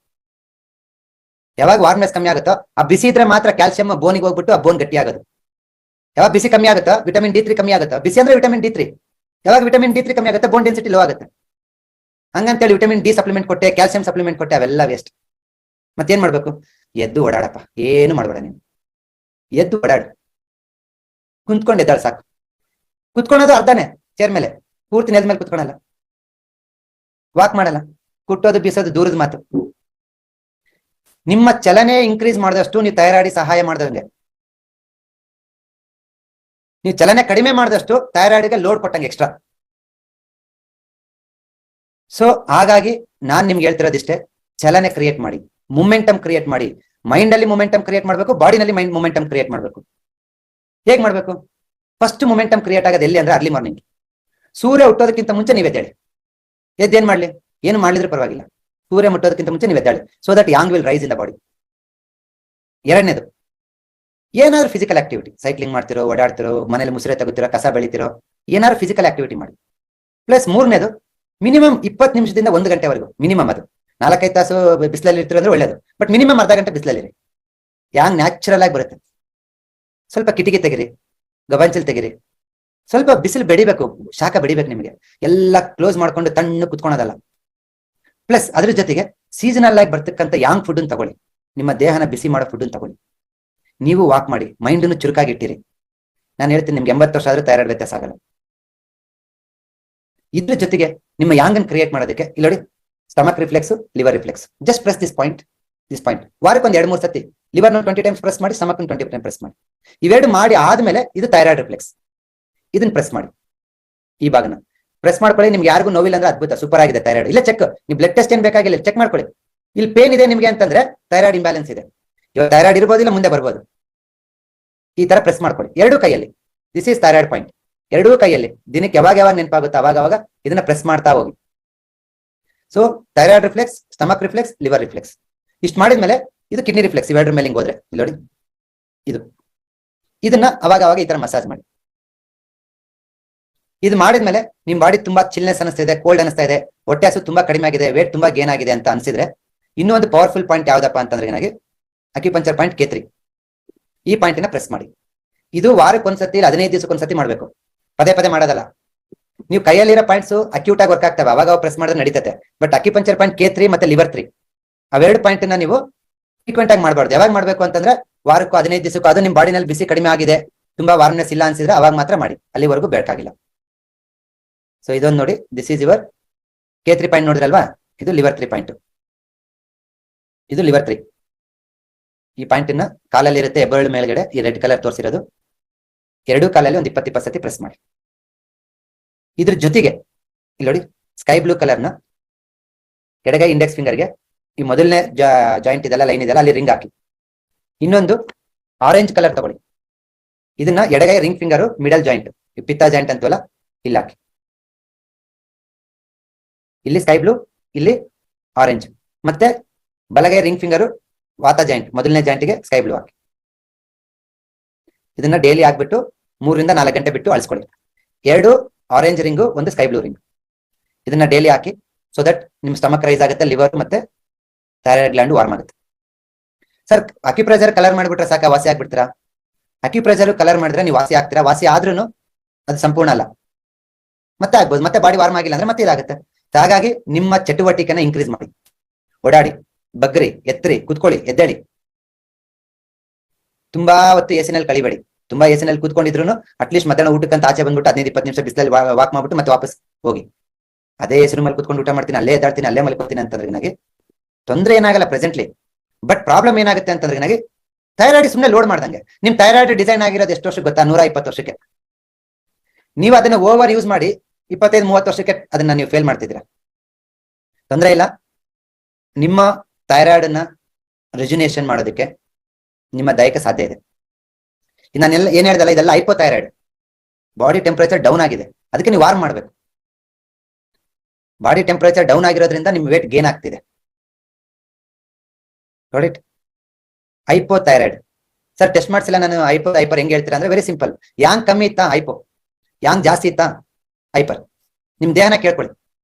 ಯಾವಾಗ ವಾರ್ಮ್ನೆಸ್ ಕಮ್ಮಿ ಆಗುತ್ತೋ, ಆ ಬಿಸಿ ಇದ್ರೆ ಮಾತ್ರ ಕ್ಯಾಲ್ಸಿಯಂ ಬೋನಿಗೆ ಹೋಗ್ಬಿಟ್ಟು ಆ ಬೋನ್ ಗಟ್ಟಿ ಆಗೋದು. ಯಾವಾಗ ಬಿಸಿ ಕಮ್ಮಿ ಆಗುತ್ತೋ ವಿಟಮಿನ್ D3 ಕಮ್ಮಿ ಆಗುತ್ತೋ. ಬಿಸಿ ಅಂದ್ರೆ ವಿಟಮಿನ್ D3. ಯಾವಾಗ ವಿಟಮಿನ್ D3 ಕಮ್ಮಿ ಆಗುತ್ತೆ, ಬೋನ್ ಡೆನ್ಸಿಟಿ ಲೋ ಆಗುತ್ತೆ. ಹಂಗಂತೇಳಿ ವಿಟಮಿನ್ ಡಿ ಸಪ್ಲಿಮೆಂಟ್ ಕೊಟ್ಟೆ, ಕ್ಯಾಲ್ಸಿಯಂ ಸಪ್ಲಿಮೆಂಟ್ ಕೊಟ್ಟೆ, ಅವೆಲ್ಲ ವೇಸ್ಟ್. ಮತ್ತೇನ್ ಮಾಡ್ಬೇಕು? ಎದ್ದು ಓಡಾಡಪ್ಪ, ಏನು ಮಾಡ್ಬೇಡ ನೀನು. ಎದ್ದು ಓಡಾಡು, ಕುಂತ್ಕೊಂಡು ಎದ್ದಾಳು ಸಾಕು. ಕುತ್ಕೊಳ್ಳೋದು ಅರ್ಧನೇ ಚೇರ್ ಮೇಲೆ, ಪೂರ್ತಿ ನೆಲದ ಮೇಲೆ ಕುತ್ಕೊಳಲ್ಲ, ವಾಕ್ ಮಾಡಲ್ಲ. ಕುಟ್ಟೋದು ಬೀಸೋದು ದೂರದ ಮಾತು. ನಿಮ್ಮ ಚಲನೆ ಇನ್ಕ್ರೀಸ್ ಮಾಡಿದಷ್ಟು ನೀವು ಥೈರಾಯ್ಡ್ ಸಹಾಯ ಮಾಡಿದಂಗೆ. ನೀವು ಚಲನೆ ಕಡಿಮೆ ಮಾಡಿದಷ್ಟು ಥೈರಾಯ್ಡ್ಗೆ ಲೋಡ್ ಕೊಟ್ಟಂಗೆ ಎಕ್ಸ್ಟ್ರಾ. ಸೊ ಹಾಗಾಗಿ ನಾನ್ ನಿಮ್ಗೆ ಹೇಳ್ತಿರೋದಿಷ್ಟೇ, ಚಲನೆ ಕ್ರಿಯೇಟ್ ಮಾಡಿ, ಮೊಮೆಂಟಮ್ ಕ್ರಿಯೇಟ್ ಮಾಡಿ. ಮೈಂಡ್ ಅಲ್ಲಿ ಮೊಮೆಂಟಮ್ ಕ್ರಿಯೇಟ್ ಮಾಡಬೇಕು, ಬಾಡಿನಲ್ಲಿ ಮೈಂಡ್ ಮೊಮೆಂಟಮ್ ಕ್ರಿಯೇಟ್ ಮಾಡಬೇಕು. ಹೇಗ್ ಮಾಡ್ಬೇಕು? ಫಸ್ಟ್ ಮೊಮೆಂಟಮ್ ಕ್ರಿಯೇಟ್ ಆಗೋದು ಎಲ್ಲಿ ಅಂದ್ರೆ ಅರ್ಲಿ ಮಾರ್ನಿಂಗ್. ಸೂರ್ಯ ಹುಟ್ಟೋದಕ್ಕಿಂತ ಮುಂಚೆ ನೀವ್ ಎದ್ದೇಳಿ. ಎದ್ದೇನ್ ಮಾಡ್ಲಿ? ಏನು ಮಾಡ್ಲಿದ್ರು ಪರವಾಗಿಲ್ಲ, ಸೂರ್ಯ ಮುಟ್ಟೋದಕ್ಕಿಂತ ಮುಂಚೆ ನೀವು ಎದ್ದಾಳಿ. So that yang will rise in the body. ಎರಡನೇದು, ಏನಾದ್ರು ಫಿಸಿಕಲ್ ಆಕ್ಟಿವಿಟಿ, ಸೈಕ್ಲಿಂಗ್ ಮಾಡ್ತಿರೋ, ಓಡಾಡ್ತಿರೋ, ಮನೇಲಿ ಮುಸುರೆ ತಗೋತಿರೋ, ಕಸ ಬೆಳಿತಿರೋ, ಏನಾದ್ರು ಫಿಸಿಕಲ್ ಆಕ್ಟಿವಿಟಿ ಮಾಡಿ. ಪ್ಲಸ್ ಮೂರನೇದು, ಮಿನಿಮಮ್ 20 ನಿಮಿಷದಿಂದ 1 ಗಂಟೆವರೆಗೂ ಮಿನಿಮಮ್. ಅದು 4-5 ತಾಸು ಬಿಸಿಲಲ್ಲಿ ಇರ್ತೀರ ಅಂದ್ರೆ ಒಳ್ಳೇದು, ಬಟ್ ಮಿನಿಮಮ್ ಅರ್ಧ ಗಂಟೆ ಬಿಸಿಲಲ್ಲಿರಿ. ಯಾಂಗ್ ನ್ಯಾಚುರಲ್ ಆಗಿ ಬರುತ್ತೆ. ಸ್ವಲ್ಪ ಕಿಟಕಿ ತೆಗಿರಿ, ಗಬಂಚಲ್ ತೆಗಿರಿ, ಸ್ವಲ್ಪ ಬಿಸಿಲು ಬೆಡಿಬೇಕು, ಶಾಖ ಬೆಡಿಬೇಕು. ನಿಮಗೆ ಎಲ್ಲ ಕ್ಲೋಸ್ ಮಾಡ್ಕೊಂಡು ತಣ್ಣು ಕುತ್ಕೊಳೋದಲ್ಲ. ಪ್ಲಸ್ ಅದ್ರ ಜೊತೆಗೆ ಸೀಸನಲ್ ಆಗಿ ಬರ್ತಕ್ಕಂಥ ಯಾಂಗ್ ಫುಡ್ ತಗೊಳ್ಳಿ, ನಿಮ್ಮ ದೇಹನ ಬಿಸಿ ಮಾಡೋ ಫುಡ್ ತಗೊಳ್ಳಿ. ನೀವು ವಾಕ್ ಮಾಡಿ, ಮೈಂಡನ್ನು ಚುರುಕಾಗಿ ಇಟ್ಟಿರಿ. ನಾನು ಹೇಳ್ತೀನಿ, ನಿಮ್ಗೆ 80 ವರ್ಷ ಆದ್ರೂ ಥೈರಾಯ್ಡ್ ವ್ಯತ್ಯಾಸ ಆಗಲ್ಲ. ಇದ್ರ ಜೊತೆಗೆ ನಿಮ್ಮ ಯಾಂಗನ್ ಕ್ರಿಯೇಟ್ ಮಾಡೋದಕ್ಕೆ ಇಲ್ಲಿ ನೋಡಿ, stomach reflex, liver reflex. Just press this point. ವಾರಕ್ಕೆ ಒಂದು 2-3 ಸತಿ ಲಿವರ್ನ 20 ಟೈಮ್ಸ್ ಪ್ರೆಸ್ ಮಾಡಿ, ಸ್ಟಮಕ್ 20 ಟೈಮ್ ಪ್ರೆಸ್ ಮಾಡಿ. ಇವೆರಡು ಮಾಡಿ ಆದ್ಮೇಲೆ ಇದು ಥೈರಾಯ್ಡ್ ರಿಫ್ಲೆಕ್ಸ್. ಇದನ್ನ ಪ್ರೆಸ್ ಮಾಡಿ, ಈ ಭಾಗನ ಪ್ರೆಸ್ ಮಾಡ್ಕೊಳ್ಳಿ. ನಿಮ್ಗೆ ಯಾರಿಗೂ ನೋವಿಲ್ಲ ಅಂದ್ರೆ ಅದ್ಭುತ, ಸೂಪರ್ ಆಗಿದೆ ಥೈರಾಯ್ಡ್. ಇಲ್ಲ ಚೆಕ್, ನೀವು ಬ್ಲಡ್ ಟೆಸ್ಟ್ ಏನ್ ಬೇಕಾಗಿಲ್ಲ, ಚೆಕ್ ಮಾಡ್ಕೊಳ್ಳಿ. ಇಲ್ಲಿ ಪೇನ್ ಇದೆ ನಿಮ್ಗೆ ಅಂತಂದ್ರೆ ಥೈರಾಯ್ಡ್ ಇಂಬ್ಯಾಲೆನ್ಸ್ ಇದೆ. ಇವಾಗ ಥೈರಾಯ್ಡ್ ಇರ್ಬೋದಿಲ್ಲ, ಮುಂದೆ ಬರ್ಬೋದು. ಈ ತರ ಪ್ರೆಸ್ ಮಾಡ್ಕೊಳ್ಳಿ ಎರಡೂ ಕೈಯಲ್ಲಿ. This is thyroid point. ಎರಡೂ ಕೈಯಲ್ಲಿ ದಿನಕ್ಕೆ ಯಾವಾಗ ನೆನಪಾಗುತ್ತೋ ಅವಾಗ ಇದನ್ನ ಪ್ರೆಸ್ ಮಾಡ್ತಾ ಹೋಗಿ. So thyroid reflex, stomach reflex, liver reflex. ಇಷ್ಟು ಮಾಡಿದ್ಮೇಲೆ ಇದು ಕಿಡ್ನಿ ರಿಫ್ಲೆಕ್ಸ್. ಇವೆರಡರ ಮೇಲೆ ಹಿಂಗ್ ಹೋದ್ರೆ ಇಲ್ಲಿ ನೋಡಿ, ಇದನ್ನ ಅವಾಗ ಈ ತರ ಮಸಾಜ್ ಮಾಡಿ. ಇದು ಮಾಡಿದ್ಮೇಲೆ ನಿಮ್ ಬಾಡಿ ತುಂಬಾ ಚಿಲ್ನೆಸ್ ಅನಿಸ್ತಾ ಇದೆ, ಕೋಲ್ಡ್ ಅನಿಸ್ತಾ ಇದೆ, ಹೊಟ್ಟೆ ಹಸು ತುಂಬಾ ಕಡಿಮೆ ಆಗಿದೆ, ವೇಟ್ ತುಂಬಾ ಗೇನ್ ಆಗಿದೆ ಅಂತ ಅನ್ಸಿದ್ರೆ ಇನ್ನೂ ಒಂದು ಪವರ್ಫುಲ್ ಪಾಯಿಂಟ್ ಯಾವ್ದಪ್ಪ ಅಂತಂದ್ರೆ ಏನಾಗಿ ಅಕ್ಯುಪಂಕ್ಚರ್ ಪಾಯಿಂಟ್ K3. ಈ ಪಾಯಿಂಟ್ ನ ಪ್ರೆಸ್ ಮಾಡಿ. ಇದು ವಾರಕ್ಕೆ ಒಂದ್ಸತಿ, 15 ದಿವಸಕ್ಕೆ ಒಂದ್ಸತಿ ಮಾಡ್ಬೇಕು, ಪದೇ ಮಾಡೋದಲ್ಲ. ನೀವು ಕೈಯಲ್ಲಿರೋ ಪಾಯಿಂಟ್ಸ್ ಅಕ್ಯೂಟ್ ಆಗಿ ವರ್ಕ್ ಆಗ್ತವೆ, ಅವಾಗ ಪ್ರೆಸ್ ಮಾಡಿದ್ರೆ ನಡೀತದೆ. ಬಟ್ ಅಕ್ಯುಪಂಕ್ಚರ್ ಪಾಯಿಂಟ್ K3 ಮತ್ತೆ ಲಿವರ್ 3 ಅವೆರಡು ಪಾಯಿಂಟ್ ನ ನೀವು ಫ್ರೀಕ್ವೆಂಟ್ ಆಗಿ ಮಾಡಬಾರ್ದು. ಯಾವಾಗ ಮಾಡ್ಬೇಕು ಅಂತಂದ್ರೆ ವಾರಕ್ಕೂ 15 ದಿವಸಕ್ಕೂ. ಅದು ನಿಮ್ ಬಾಡಿನಲ್ಲಿ ಬಿಸಿ ಕಡಿಮೆ ಆಗಿದೆ, ತುಂಬಾ ವಾರ್ಮ್ನೆಸ್ ಇಲ್ಲ ಅನ್ಸಿದ್ರೆ ಅವಾಗ ಮಾತ್ರ ಮಾಡಿ, ಅಲ್ಲಿವರೆಗೂ ಬೇಕಾಗಿಲ್ಲ. ಸೊ ಇದೊಂದು ನೋಡಿ, this is your K3 point ನೋಡಿದ್ರಲ್ವಾ, ಇದು ಲಿವರ್ 3 ಪಾಯಿಂಟ್. ಇದು ಲಿವರ್ 3. ಈ ಪಾಯಿಂಟ್ ನ ಕಾಲಲ್ಲಿ ಇರುತ್ತೆ, ಹೆಬ್ಬೆರಳು ಮೇಲ್ಗಡೆ ಈ ರೆಡ್ ಕಲರ್ ತೋರಿಸಿರೋದು. ಎರಡೂ ಕಾಲಲ್ಲಿ ಒಂದು 20 ಸತಿ ಪ್ರೆಸ್ ಮಾಡಿ. ಇದ್ರ ಜೊತೆಗೆ ಇಲ್ಲಿ ನೋಡಿ, ಸ್ಕೈ ಬ್ಲೂ ಕಲರ್ ನ ಎಡಗೈ ಇಂಡೆಕ್ಸ್ ಫಿಂಗರ್ಗೆ ಈ ಮೊದಲನೇ ಜಾಯಿಂಟ್ ಇದೆಲ್ಲ, ಲೈನ್ ಇದೆಲ್ಲ, ಅಲ್ಲಿ ರಿಂಗ್ ಹಾಕಿ. ಇನ್ನೊಂದು ಆರೆಂಜ್ ಕಲರ್ ತಗೊಳ್ಳಿ, ಇದನ್ನ ಎಡಗೈ ರಿಂಗ್ ಫಿಂಗರ್ ಮಿಡಲ್ ಜಾಯಿಂಟ್, ಪಿತ್ತ ಜಾಯಿಂಟ್ ಅಂತವಲ್ಲ, ಇಲ್ಲಿ ಹಾಕಿ. ಇಲ್ಲಿ ಸ್ಕೈ ಬ್ಲೂ, ಇಲ್ಲಿ ಆರೆಂಜ್. ಮತ್ತೆ ಬಲಗೈ ರಿಂಗ್ ಫಿಂಗರ್ ವಾತ ಜಾಯಿಂಟ್, ಮೊದಲನೇ ಜಾಯಿಂಟ್ಗೆ ಸ್ಕೈ ಬ್ಲೂ ಹಾಕಿ. ಇದನ್ನ ಡೈಲಿ ಹಾಕ್ಬಿಟ್ಟು 3 ರಿಂದ 4 ಗಂಟೆ ಬಿಟ್ಟು ಅಳಿಸ್ಕೊಳ್ಳಿ. 2 orange ring, 1 sky blue ring. ಇದನ್ನ ಡೈಲಿ ಹಾಕಿ, ಸೊ ದಟ್ ನಿಮ್ ಸ್ಟಮಕ್ ರೈಸ್ ಆಗುತ್ತೆ, ಲಿವರ್ ಮತ್ತೆ ಥೈರಾಯ್ಡ್ ಗ್ಲ್ಯಾಂಡ್ ವಾರ್ಮ್ ಆಗುತ್ತೆ. ಸರ್ ಅಕ್ಯುಪ್ರೆಷರ್ ಕಲರ್ ಮಾಡಿಬಿಟ್ರೆ ಸಾಕ ವಾಸಿ ಆಗ್ಬಿಡ್ತೀರಾ? ಅಕ್ಯುಪ್ರೆಷರ್ ಕಲರ್ ಮಾಡಿದ್ರೆ ನೀವು ವಾಸಿ ಆಗ್ತೀರಾ. ವಾಸಿ ಆದ್ರೂ ಅದು ಸಂಪೂರ್ಣ ಅಲ್ಲ, ಮತ್ತೆ ಆಗ್ಬೋದು. ಮತ್ತೆ ಬಾಡಿ ವಾರ್ಮ್ ಆಗಿಲ್ಲ ಅಂದ್ರೆ ಮತ್ತೆ ಇದಾಗುತ್ತೆ. ಹಾಗಾಗಿ ನಿಮ್ಮ ಚಟುವಟಿಕೆನ ಇನ್ಕ್ರೀಸ್ ಮಾಡಿ. ಓಡಾಡಿ, ಬಗ್ರಿ, ಎತ್ತರಿ, ಕುತ್ಕೊಳ್ಳಿ, ಎದ್ದೇಳಿ. ತುಂಬಾ ಹೊತ್ತು ಎಸಿನಲ್ಲಿ ಕಳಿಬೇಡಿ. ತುಂಬಾ ಎಸಿನಲ್ಲಿ ಕೂತ್ಕೊಂಡಿದ್ರು ಅಟ್ಲೀಸ್ಟ್ ಮಧ್ಯಾಹ್ನ ಊಟಕ್ಕಂತ ಆಚೆ ಬಂದ್ಬಿಟ್ಟು 15-20 ನಿಮಿಷ ಬಿಸಿಲಲ್ಲಿ ವಾಕ್ ಮಾಡ್ಬಿಟ್ಟು ಮತ್ತೆ ವಾಪಸ್ ಹೋಗಿ. ಅದೇ ಹೆಸರು ಮೇಲೆ ಕೂತ್ಕೊಂಡು ಊಟ ಮಾಡ್ತೀನಿ, ಅಲ್ಲೇ ಎದ್ದಾಡ್ತೀನಿ, ಅಲ್ಲೇ ಮಲ್ಕೋತೀನಿ ಅಂತಂದ್ರೆ ನನಗೆ ತೊಂದರೆ ಏನಾಗಲ್ಲ ಪ್ರೆಸೆಂಟ್ಲಿ. ಬಟ್ ಪ್ರಾಬ್ಲಮ್ ಏನಾಗುತ್ತೆ ಅಂತಂದ್ರೆ ನನಗೆ ಥೈರಾಯ್ಡ್ ಸುಮ್ಮನೆ ಲೋಡ್ ಮಾಡ್ದಂಗೆ. ನಿಮ್ ಥೈರಾಯ್ಡ್ ಡಿಸೈನ್ ಆಗಿರೋದು ಎಷ್ಟು ವರ್ಷಕ್ಕೆ ಗೊತ್ತಾ? 120 ವರ್ಷಕ್ಕೆ. ನೀವು ಅದನ್ನ ಓವರ್ ಯೂಸ್ ಮಾಡಿ 25-30 ವರ್ಷಕ್ಕೆ ಅದನ್ನ ನೀವು ಫೇಲ್ ಮಾಡ್ತಿದ್ದೀರಾ. ತೊಂದರೆ ಇಲ್ಲ. ನಿಮ್ಮ ಥೈರಾಯ್ಡ್ ಅನ್ನ ರೆಜುನೇಷನ್ ಮಾಡೋದಕ್ಕೆ ನಿಮ್ಮ ದೈಹಿಕ ಸಾಧ್ಯ ಇದೆ. ನಾನೆಲ್ಲ ಏನ್ ಹೇಳ್ದಲ್ಲ, ಇದೆಲ್ಲ ಹೈಪೋಥೈರಾಯ್ಡ್, ಬಾಡಿ ಟೆಂಪರೇಚರ್ ಡೌನ್ ಆಗಿದೆ, ಅದಕ್ಕೆ ನೀವು ವಾರ್ಮ್ ಮಾಡಬೇಕು. ಬಾಡಿ ಟೆಂಪರೇಚರ್ ಡೌನ್ ಆಗಿರೋದ್ರಿಂದ ನಿಮ್ ವೇಟ್ ಗೇನ್ ಆಗ್ತಿದೆ. ನೋಡಿ, ಹೈಪೋಥೈರಾಯ್ಡ್. ಸರ್ ಟೆಸ್ಟ್ ಮಾಡಿಸಿಲ್ಲ ನಾನು, ಹೈಪರ್ ಹೆಂಗ್ ಹೇಳ್ತೀರಾ ಅಂದ್ರೆ ವೆರಿ ಸಿಂಪಲ್. ಯಾಂಗ್ ಕಮ್ಮಿ ಇತ್ತಾ ಹೈಪೋ, ಯಾಂಗ್ ಜಾಸ್ತಿ ಇತ್ತಾ ಹೈಪರ್. ನಿಮ್ ದೇಹನ ಕೇಳ್ಕೊಳ್ಳಿ,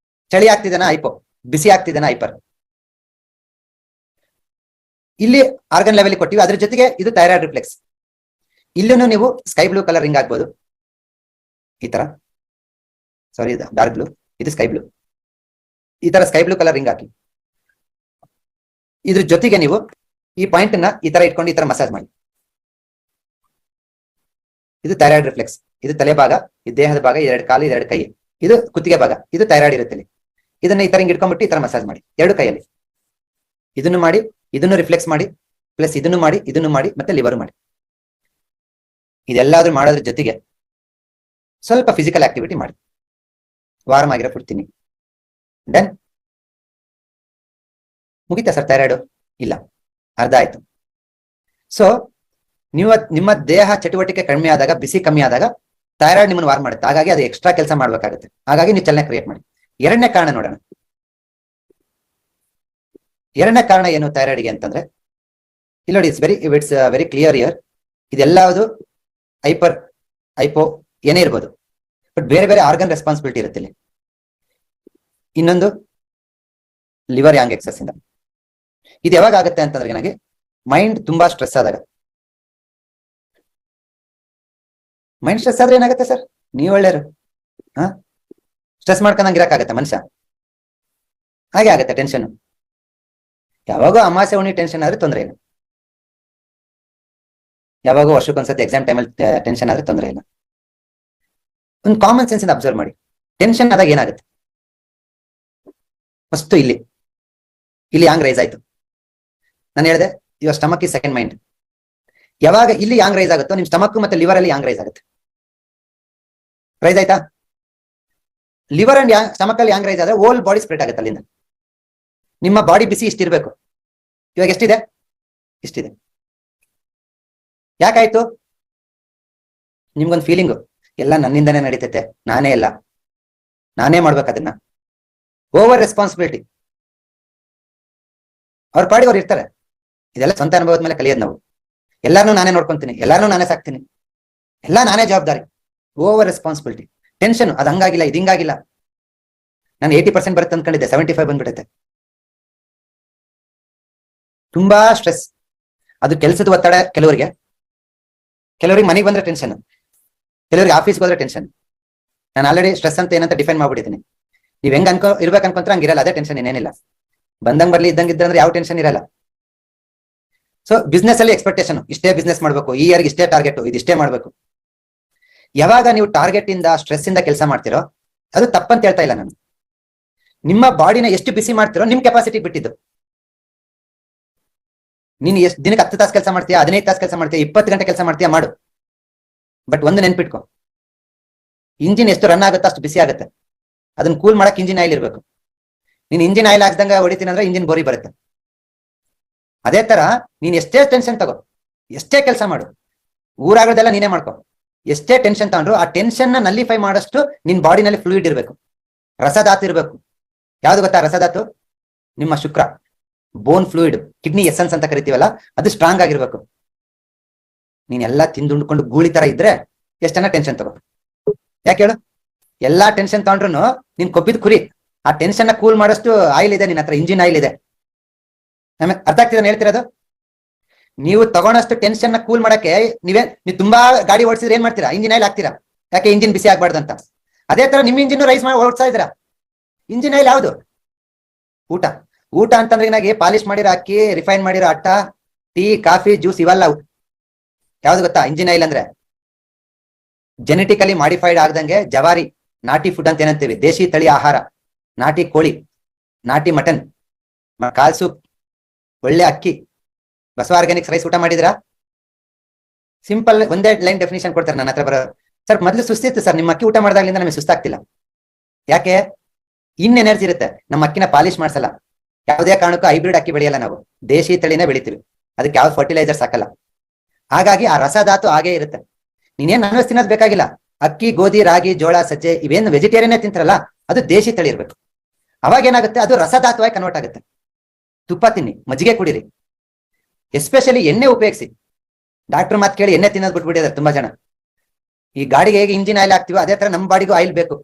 ಚಳಿ ಆಗ್ತಿದೆನಾ ಹೈಪೋ, ಬಿಸಿ ಆಗ್ತಿದೆನಾ ಹೈಪರ್. ಇಲ್ಲಿ ಆರ್ಗನ್ ಲೆವೆಲ್ ಕೊಟ್ಟಿವಿ, ಅದ್ರ ಜೊತೆಗೆ ಇದು ಥೈರಾಯ್ಡ್ ರಿಫ್ಲೆಕ್ಸ್. ಇಲ್ಲೂ ನೀವು ಸ್ಕೈ ಬ್ಲೂ ಕಲರ್ ರಿಂಗ್ ಆಗ್ಬೋದು, ಈ ತರ. ಸಾರಿ, ಇದು ಡಾರ್ಕ್ ಬ್ಲೂ, ಇದು ಸ್ಕೈ ಬ್ಲೂ. ಈ ತರ ಸ್ಕೈ ಬ್ಲೂ ಕಲರ್ ರಿಂಗ್ ಹಾಕಿ. ಇದ್ರ ಜೊತೆಗೆ ನೀವು ಈ ಪಾಯಿಂಟ್ ನ ಈ ತರ ಇಟ್ಕೊಂಡು ಈ ತರ ಮಸಾಜ್ ಮಾಡಿ. ಇದು ಥೈರಾಯ್ಡ್ ರಿಫ್ಲೆಕ್ಸ್. ಇದು ತಲೆ ಭಾಗ, ಇದು ದೇಹದ ಭಾಗ, 2 ಕಾಲು, 2 ಕೈ. ಇದು ಕುತ್ತಿಗೆ ಭಾಗ, ಇದು ಥೈರಾಯ್ಡ್ ಇರುತ್ತೆ. ಇದನ್ನ ಈ ತರ ಹಿಂಗ್ ಇಟ್ಕೊಂಡ್ಬಿಟ್ಟು ಈ ತರ ಮಸಾಜ್ ಮಾಡಿ 2 ಕೈಯಲ್ಲಿ. ಇದನ್ನು ಮಾಡಿ, ಇದನ್ನು ರಿಫ್ಲೆಕ್ಸ್ ಮಾಡಿ, ಪ್ಲಸ್ ಇದನ್ನು ಮಾಡಿ, ಇದನ್ನು ಮಾಡಿ, ಮತ್ತೆ ಲಿವರ್ ಮಾಡಿ. ಇದೆಲ್ಲಾದ್ರೂ ಮಾಡೋದ್ರ ಜೊತೆಗೆ ಸ್ವಲ್ಪ ಫಿಸಿಕಲ್ ಆಕ್ಟಿವಿಟಿ ಮಾಡಿ. ವಾರ್ಮ್ ಆಗಿರೋ ಫುಡ್ ತಿನ್ನಿ. ಡನ್. ಮುಗಿತಾ ಸರ್ ಥೈರಾಯ್ಡ್? ಇಲ್ಲ, ಅರ್ಧ ಆಯ್ತು. ಸೊ ನಿಮ್ಮ ದೇಹ ಚಟುವಟಿಕೆ ಕಡಿಮೆ ಆದಾಗ, ಬಿಸಿ ಕಮ್ಮಿ ಆದಾಗ ಥೈರಾಯ್ಡ್ ನಿಮ್ಮನ್ನು ವಾರ್ಮ್ ಮಾಡುತ್ತೆ. ಹಾಗಾಗಿ ಅದು ಎಕ್ಸ್ಟ್ರಾ ಕೆಲಸ ಮಾಡ್ಬೇಕಾಗುತ್ತೆ. ಹಾಗಾಗಿ ನೀವು ಚಲನೆ ಕ್ರಿಯೇಟ್ ಮಾಡಿ. ಎರಡನೇ ಕಾರಣ ನೋಡೋಣ. ಎರಡನೇ ಕಾರಣ ಏನು ಥೈರಾಯ್ಡ್ಗೆ ಅಂತಂದ್ರೆ, ಇಲ್ಲಿ ನೋಡಿ, ಇಟ್ಸ್ ವೆರಿ ಕ್ಲಿಯರ್ ಇಯರ್. ಇದೆಲ್ಲದು ಹೈಪೋ ಏನೇ ಇರ್ಬೋದು, ಬಟ್ ಬೇರೆ ಬೇರೆ ಆರ್ಗನ್ ರೆಸ್ಪಾನ್ಸಿಬಿಲಿಟಿ ಇರುತ್ತೆ ಇಲ್ಲಿ. ಇನ್ನೊಂದು ಲಿವರ್ ಯಾಂಗ್ ಎಕ್ಸಸ್ ಇಂದ. ಇದು ಯಾವಾಗ ಆಗುತ್ತೆ ಅಂತಂದ್ರೆ ನನಗೆ ಮೈಂಡ್ ತುಂಬಾ ಸ್ಟ್ರೆಸ್ ಆದಾಗ. ಮೈಂಡ್ ಸ್ಟ್ರೆಸ್ ಆದ್ರೆ ಏನಾಗುತ್ತೆ ಸರ್? ನೀವು ಒಳ್ಳೆಯರು. ಸ್ಟ್ರೆಸ್ ಮಾಡ್ಕೊಂಡಂಗೆ ಇರಕ್ಕಾಗತ್ತೆ ಮನುಷ್ಯ? ಹಾಗೆ ಆಗತ್ತೆ ಟೆನ್ಷನ್. ಯಾವಾಗೋ ಅಮಾಸೆ ಉಣಿ ಟೆನ್ಷನ್ ಆದ್ರೆ ತೊಂದರೆ ಇಲ್ಲ. ಯಾವಾಗೋ ವರ್ಷಕ್ಕೊಂದ್ಸತಿ ಎಕ್ಸಾಮ್ ಟೈಮಲ್ಲಿ ಟೆನ್ಷನ್ ಆದ್ರೆ ತೊಂದರೆ ಇಲ್ಲ. ಒಂದು ಕಾಮನ್ ಸೆನ್ಸ್ ಇಂದ ಅಬ್ಸರ್ವ್ ಮಾಡಿ. ಟೆನ್ಷನ್ ಆದಾಗ ಏನಾಗುತ್ತೆ? ಫಸ್ಟ್ ಇಲ್ಲಿ ಇಲ್ಲಿ ಯಾಂಗ್ ರೈಸ್ ಆಯ್ತು. ನಾನು ಹೇಳಿದೆ your stomach is second mind. ಯಾವಾಗ ಇಲ್ಲಿ ಯಾಂಗ್ ರೈಸ್ ಆಗುತ್ತೋ ನಿಮ್ ಸ್ಟಮಕ್ ಮತ್ತೆ ಲಿವರ್ ಅಲ್ಲಿ ಯಾಂಗ್ ರೈಸ್ ಆಗುತ್ತೆ. ರೈಸ್ ಆಯ್ತಾ? ಲಿವರ್ ಅಂಡ್ ಸ್ಟಮಕ್ ಅಲ್ಲಿ ಯಾಂಗ್ ರೈಸ್ ಆದ್ರೆ ಹೋಲ್ ಬಾಡಿ ಸ್ಪ್ರೆಡ್ ಆಗುತ್ತೆ. ಅಲ್ಲಿಂದ ನಿಮ್ಮ ಬಾಡಿ ಬಿಸಿ ಇಷ್ಟಿರ್ಬೇಕು. ಇವಾಗ ಎಷ್ಟಿದೆ? ಇಷ್ಟಿದೆ. ಯಾಕಾಯ್ತು? ನಿಮ್ಗೊಂದು ಫೀಲಿಂಗು, ಎಲ್ಲ ನನ್ನಿಂದನೇ ನಡೀತೈತೆ, ನಾನೇ ಇಲ್ಲ, ನಾನೇ ಮಾಡ್ಬೇಕು ಅದನ್ನ. Over responsibility. ಅವ್ರ ಪಾಡಿಗೆ ಅವ್ರು ಇರ್ತಾರೆ. ಇದೆಲ್ಲ ಸ್ವಂತ ಅನುಭವದ ಮೇಲೆ ಕಲಿಯೋದು ನಾವು. ಎಲ್ಲಾರನ್ನೂ ನಾನೇ ನೋಡ್ಕೊಂತೀನಿ, ಎಲ್ಲಾರನ್ನೂ ನಾನೇ ಸಾಕ್ತೀನಿ, ಎಲ್ಲ ನಾನೇ ಜವಾಬ್ದಾರಿ. Over responsibility. ಟೆನ್ಷನ್, ಅದು ಹಂಗಾಗಿಲ್ಲ, ಇದು ಹಿಂಗಾಗಿಲ್ಲ. ನಾನು 80% ಬರುತ್ತೆ ಅಂದ್ಕೊಂಡಿದ್ದೆ, 75 ಬಂದ್ಬಿಡುತ್ತೆ. ತುಂಬಾ ಸ್ಟ್ರೆಸ್. ಅದು ಕೆಲಸದ ಒತ್ತಡ ಕೆಲವರಿಗೆ ಮನೆಗೆ ಬಂದ್ರೆ ಟೆನ್ಷನ್, ಕೆಲವರಿಗೆ ಆಫೀಸ್ಗೆ ಹೋದ್ರೆ ಟೆನ್ಷನ್. ನಾನು ಆಲ್ರೆಡಿ ಸ್ಟ್ರೆಸ್ ಅಂತ ಏನಂತ ಡಿಫೈನ್ ಮಾಡ್ಬಿಟ್ಟಿದ್ದೀನಿ. ನೀವ್ ಹೆಂಗ್ ಇರ್ಬೇಕು ಅನ್ಕೊಂಡ್ರೆ ಹಂಗಿರಲ್ಲ, ಅದೇ ಟೆನ್ಷನ್, ಇನ್ನೇನಿಲ್ಲ. ಬಂದಂಗ್ ಬರ್ಲಿ ಇದ್ದಂಗೆ ಇದ್ದಂದ್ರೆ ಯಾವ ಟೆನ್ಷನ್ ಇರಲ್ಲ. ಸೊ ಬಿಸ್ನೆಸ್ ಅಲ್ಲಿ ಎಕ್ಸ್ಪೆಕ್ಟೇಷನ್, ಇಷ್ಟೇ ಬಿಸ್ನೆಸ್ ಮಾಡ್ಬೇಕು, ಈ ಇಯರ್ಗೆ ಇಷ್ಟೇ ಟಾರ್ಗೆಟ್, ಇದಿಷ್ಟೇ ಮಾಡ್ಬೇಕು. ಯಾವಾಗ ನೀವು ಟಾರ್ಗೆಟ್ ಇಂದ ಸ್ಟ್ರೆಸ್ ಇಂದ ಕೆಲಸ ಮಾಡ್ತಿರೋ ಅದು ತಪ್ಪಂತ ಹೇಳ್ತಾ ಇಲ್ಲ ನಾನು. ನಿಮ್ಮ ಬಾಡಿನ ಎಷ್ಟು ಬಿಸಿ ಮಾಡ್ತಿರೋ ನಿಮ್ ಕೆಪಾಸಿಟಿ ಬಿಟ್ಟಿದ್ದು. ನೀನ್ ಎಷ್ಟು ದಿನಕ್ಕೆ 10 ತಾಸು ಕೆಲಸ ಮಾಡ್ತೀಯಾ, 15 ತಾಸು ಕೆಲಸ ಮಾಡ್ತೀಯಾ, 20 ಗಂಟೆ ಕೆಲಸ ಮಾಡ್ತೀಯಾ, ಮಾಡು. ಬಟ್ ಒಂದು ನೆನ್ಪಿಟ್ಕೊ, ಇಂಜಿನ್ ಎಷ್ಟು ರನ್ ಆಗುತ್ತೋ ಅಷ್ಟು ಬಿಸಿ ಆಗುತ್ತೆ. ಅದನ್ನ ಕೂಲ್ ಮಾಡಕ್ ಇಂಜಿನ್ ಆಯಿಲ್ ಇರ್ಬೇಕು. ನೀನ್ ಇಂಜಿನ್ ಆಯಿಲ್ ಹಾಕ್ದಂಗ ಹೊಡಿತೀನಿ ಅಂದ್ರೆ ಇಂಜಿನ್ ಬೋರಿ ಬರುತ್ತೆ. ಅದೇ ತರ ನೀನ್ ಎಷ್ಟೇ ಟೆನ್ಷನ್ ತಗೋ, ಎಷ್ಟೇ ಕೆಲಸ ಮಾಡು, ಊರಾಗೋದೆಲ್ಲ ನೀನೇ ಮಾಡ್ಕೊ, ಎಷ್ಟೇ ಟೆನ್ಷನ್ ತಗೊಂಡ್ರು ಆ ಟೆನ್ಷನ್ ನ ನಲ್ಲಿಫೈ ಮಾಡಷ್ಟು ನಿನ್ ಬಾಡಿನಲ್ಲಿ ಫ್ಲೂಯಿಡ್ ಇರ್ಬೇಕು, ರಸಧಾತು ಇರ್ಬೇಕು. ಯಾವ್ದು ಗೊತ್ತಾ ರಸಧಾತು? ನಿಮ್ಮ ಶುಕ್ರ, ಬೋನ್ ಫ್ಲೂಯಿಡ್, ಕಿಡ್ನಿ ಎಸೆನ್ಸ್ ಅಂತ ಕರಿತೀವಲ್ಲ, ಅದು ಸ್ಟ್ರಾಂಗ್ ಆಗಿರ್ಬೇಕು. ನೀನೆಲ್ಲಾ ತಿಂದುಂಡ್ಕೊಂಡು ಗೂಳಿ ತರ ಇದ್ರೆ ಎಷ್ಟನ್ನ ಟೆನ್ಷನ್ ತಗೋ. ಯಾಕೆ ಹೇಳು? ಎಲ್ಲಾ ಟೆನ್ಷನ್ ತಗೊಂಡ್ರು ನೀನ್ ಕೊಬ್ಬಿದ್ ಕುರಿ. ಆ ಟೆನ್ಷನ್ ನ ಕೂಲ್ ಮಾಡಷ್ಟು ಆಯಿಲ್ ಇದೆ ನಿನ್ನ ಹತ್ರ, ಇಂಜಿನ್ ಆಯಿಲ್ ಇದೆ. ಅರ್ಥ ಆಗ್ತಿದೆ ಹೇಳ್ತಿರೋದು? ನೀವು ತಗೊಂಡಷ್ಟು ಟೆನ್ಷನ್ ನ ಕೂಲ್ ಮಾಡಕ್ಕೆ ನೀವು ತುಂಬಾ ಗಾಡಿ ಓಡಿಸಿದ್ರೆ ಏನ್ ಮಾಡ್ತೀರಾ? ಇಂಜಿನ್ ಆಯಿಲ್ ಹಾಕ್ತೀರಾ. ಯಾಕೆ? ಇಂಜಿನ್ ಬಿಸಿ ಆಗ್ಬಾರ್ದು ಅಂತ. ಅದೇ ತರ ನಿಮ್ ಇಂಜಿನ್ ರೈಸ್ ಮಾಡಿ ಓಡಿಸ್ತಾ ಇದ್ದೀರಾ. ಇಂಜಿನ್ ಆಯಿಲ್ ಯಾವುದು? ಊಟ. ಊಟ ಅಂತಂದ್ರೆ ಏನಾಗಿ ಪಾಲಿಶ್ ಮಾಡಿರೋ ಅಕ್ಕಿ, ರಿಫೈನ್ ಮಾಡಿರೋ ಅಟ್ಟ, ಟೀ, ಕಾಫಿ, ಜ್ಯೂಸ್, ಇವೆಲ್ಲ ಯಾವ್ದು ಗೊತ್ತಾ? ಇಂಜಿನ್ ಆಯಿಲ್ ಅಂದ್ರೆ ಜೆನೆಟಿಕಲಿ ಮಾಡಿಫೈಡ್ ಆಗದಂಗೆ ಜವಾರಿ ನಾಟಿ ಫುಡ್ ಅಂತ ಏನಂತೀವಿ, ದೇಶಿ ತಳಿ ಆಹಾರ, ನಾಟಿ ಕೋಳಿ, ನಾಟಿ ಮಟನ್, ಕಾಲ್ ಸೂಪ್, ಒಳ್ಳೆ ಅಕ್ಕಿ, ಬಸವ ಆರ್ಗ್ಯಾನಿಕ್ಸ್ ರೈಸ್ ಊಟ ಮಾಡಿದ್ರಾ? ಸಿಂಪಲ್ ಒಂದೇ ಲೈನ್ ಡೆಫಿನೇಷನ್ ಕೊಡ್ತಾರೆ ನನ್ನ ಹತ್ರ ಬರೋ. ಸರ್ ಮೊದಲು ಸುಸ್ತಿತ್ತು ಸರ್, ನಿಮ್ಮ ಅಕ್ಕಿ ಊಟ ಮಾಡಿದಾಗ್ಲಿಂದ ನಮಗೆ ಸುಸ್ತಾಗ್ತಿಲ್ಲ. ಯಾಕೆ? ಇನ್ ಎನರ್ಜಿ ಇರುತ್ತೆ. ನಮ್ಮ ಅಕ್ಕಿನ ಪಾಲಿಶ್ ಮಾಡ್ಸಲ್ಲ, ಯಾವುದೇ ಕಾರಣಕ್ಕೂ ಹೈಬ್ರಿಡ್ ಅಕ್ಕಿ ಬೆಳೆಯಲ್ಲ ನಾವು, ದೇಶಿ ತಳಿನೇ ಬೆಳಿತೀವಿ. ಅದಕ್ಕೆ ಯಾವ ಫರ್ಟಿಲೈಸರ್ಸ್ ಹಾಕಲ್ಲ. ಹಾಗಾಗಿ ಆ ರಸಧಾತು ಹಾಗೇ ಇರುತ್ತೆ. ನೀನೇನ್ ನಾನ್ ವೆಜ್ ತಿನ್ನೋದು ಬೇಕಾಗಿಲ್ಲ. ಅಕ್ಕಿ, ಗೋಧಿ, ರಾಗಿ, ಜೋಳ, ಸಜ್ಜೆ ಇವೇನು ವೆಜಿಟೇರಿಯನ್ ತಿಂತಾರಲ್ಲ ಅದು ದೇಶಿ ತಳಿ ಇರ್ಬೇಕು. ಅವಾಗ ಏನಾಗುತ್ತೆ? ಅದು ರಸಧಾತುವಾಗಿ ಕನ್ವರ್ಟ್ ಆಗುತ್ತೆ. ತುಪ್ಪ ತಿನ್ನಿ, ಮಜ್ಜಿಗೆ ಕುಡೀರಿ, ಎಸ್ಪೆಷಲಿ ಎಣ್ಣೆ ಉಪಯೋಗಿಸಿ. ಡಾಕ್ಟರ್ ಮಾತು ಕೇಳಿ ಎಣ್ಣೆ ತಿನ್ನೋದು ಬಿಟ್ಬಿಟ್ಟಿದ್ದಾರೆ ತುಂಬಾ ಜನ. ಈ ಗಾಡಿಗೆ ಹೇಗೆ ಇಂಜಿನ್ ಆಯಿಲ್ ಹಾಕ್ತಿವೋ ಅದೇ ತರ ನಮ್ಮ ಬಾಡಿಗೂ ಆಯಿಲ್ ಬೇಕು.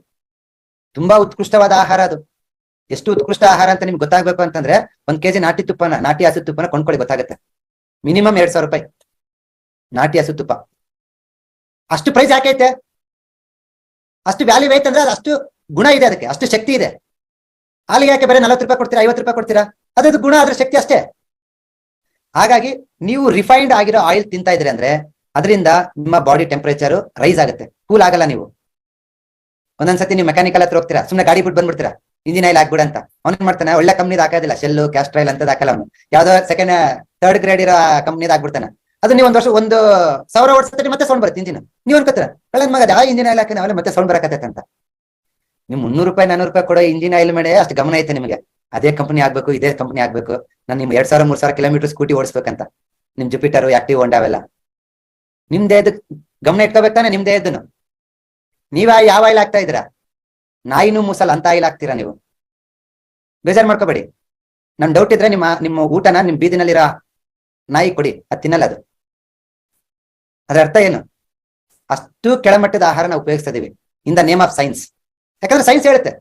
ತುಂಬಾ ಉತ್ಕೃಷ್ಟವಾದ ಆಹಾರ ಅದು. ಎಷ್ಟು ಉತ್ಕೃಷ್ಟ ಆಹಾರ ಅಂತ ನಿಮ್ಗೆ ಗೊತ್ತಾಗ್ಬೇಕು ಅಂತಂದ್ರೆ 1 kg ನಾಟಿ ಹಸು ತುಪ್ಪನ ಕೊಂಡ್ಕೊಳ್ಳಿ, ಗೊತ್ತಾಗುತ್ತೆ. ಮಿನಿಮಮ್ 2,000 ರೂಪಾಯಿ ನಾಟಿ ಹಸು ತುಪ್ಪ. ಅಷ್ಟು ಪ್ರೈಸ್ ಯಾಕೈತೆ? ಅಷ್ಟು ವ್ಯಾಲ್ಯೂ ಐತೆ ಅಂದ್ರೆ ಅಷ್ಟು ಗುಣ ಇದೆ, ಅದಕ್ಕೆ ಅಷ್ಟು ಶಕ್ತಿ ಇದೆ. ಹಾಲಿಗೆ ಯಾಕೆ ಬರೀ 40 ರೂಪಾಯಿ ಕೊಡ್ತೀರಾ, 50 ರೂಪಾಯಿ ಕೊಡ್ತೀರಾ? ಅದು ಗುಣ, ಅದ್ರ ಶಕ್ತಿ ಅಷ್ಟೇ. ಹಾಗಾಗಿ ನೀವು ರಿಫೈನ್ಡ್ ಆಗಿರೋ ಆಯಿಲ್ ತಿಂತಾ ಇದ್ರಿ ಅಂದ್ರೆ ಅದರಿಂದ ನಿಮ್ಮ ಬಾಡಿ ಟೆಂಪರೇಚರ್ ರೈಸ್ ಆಗುತ್ತೆ, ಕೂಲ್ ಆಗಲ್ಲ. ನೀವು ಒಂದೊಂದ್ಸತಿ ನೀವು ಮೆಕ್ಯಾನಿಕಲ್ ಹತ್ರ ಹೋಗ್ತೀರಾ, ಸುಮ್ಮನೆ ಗಾಡಿ ಬಿಟ್ಟು ಬಂದ್ಬಿಡ್ತೀರಾ, ಇಂಜಿನ್ ಆಯಿಲ್ ಹಾಕ್ಬಿಡ ಅಂತ. ಅವ್ನೇನ್ ಮಾಡ್ತಾನೆ? ಒಳ್ಳೆ ಕಂಪ್ನಿದ್ ಹಾಕೋದಿಲ್ಲ, ಶೆಲ್ಲು, ಕ್ಯಾಸ್ಟ್ರೈಲ್ ಅಂತ ಹಾಕಲ್ಲ ಅವನು. ಯಾವ್ದೋ ಥರ್ಡ್ ಗ್ರೇಡ್ ಇರೋ ಕಂಪ್ನಿದ್ ಹಾಕ್ಬಿಡ್ತಾನೆ. ಅದು ನೀವು ಒಂದು 1,000 ಓಡಿಸ್ತೀರಿ, ಮತ್ತೆ ಸೌಂಡ್ ಬರುತ್ತೆ ಇಂಜಿನ್. ನೀವು ಅನ್ಕೋತೀರ ಕಳೆದ ಮಗ ಆ ಇಂಜಿನ್ ಆಯಿಲ್ ಹಾಕಿ ಮತ್ತೆ ಸೌಂಡ್ ಬರಕತ್ತೈತೆ ಅಂತ. ನೀವು 300 ರೂಪಾಯಿ 400 ರೂಪಾಯಿ ಕೊಡೋ ಇಂಜಿನ್ ಆಯಿಲ್ ಮೇಲೆ ಅಷ್ಟು ಗಮನ ಐತೆ ನಿಮಗೆ. ಅದೇ ಕಂಪನಿ ಆಗ್ಬೇಕು, ಇದೇ ಕಂಪನಿ ಆಗ್ಬೇಕು, ನಾನು ನಿಮ್ 2,000-3,000 ಕಿಲೋಮೀಟರ್ ಸ್ಕೂಟಿ ಓಡಿಸ್ಬೇಕಂತ. ನಿಮ್ ಜುಪಿಟರ್, ಆಕ್ಟಿವ್ ಹೋಂಡಾ ಅವೆಲ್ಲ ನಿಮ್ದೇ ಗಮನ ಇಟ್ಕೋಬೇಕಾನೆ, ನಿಮ್ದೇ ಇದ್ದನು. ನೀವ ಯಾವ ಆಯಿಲ್ ಹಾಕ್ತಾ ಇದ್ದೀರಾ? ನಾಯಿನೂ ಮೂಸಲ್ ಅಂತ ಆಯಿಲ್ ಹಾಕ್ತೀರಾ ನೀವು. ಬೇಜಾರ್ ಮಾಡ್ಕೋಬೇಡಿ. ನನ್ ಡೌಟ್ ಇದ್ರೆ ನಿಮ್ಮ ಊಟನ ನಿಮ್ ಬೀದಿನಲ್ಲಿರೋ ನಾಯಿ ಕೊಡಿ, ಅದು ತಿನ್ನಲ್ಲ. ಅದರ ಅರ್ಥ ಏನು? ಅಷ್ಟು ಕೆಳಮಟ್ಟದ ಆಹಾರನ ಉಪಯೋಗಿಸ್ತಾ ಇದೀವಿ in the name of science. ಯಾಕಂದ್ರೆ ಸೈನ್ಸ್ ಹೇಳುತ್ತೆ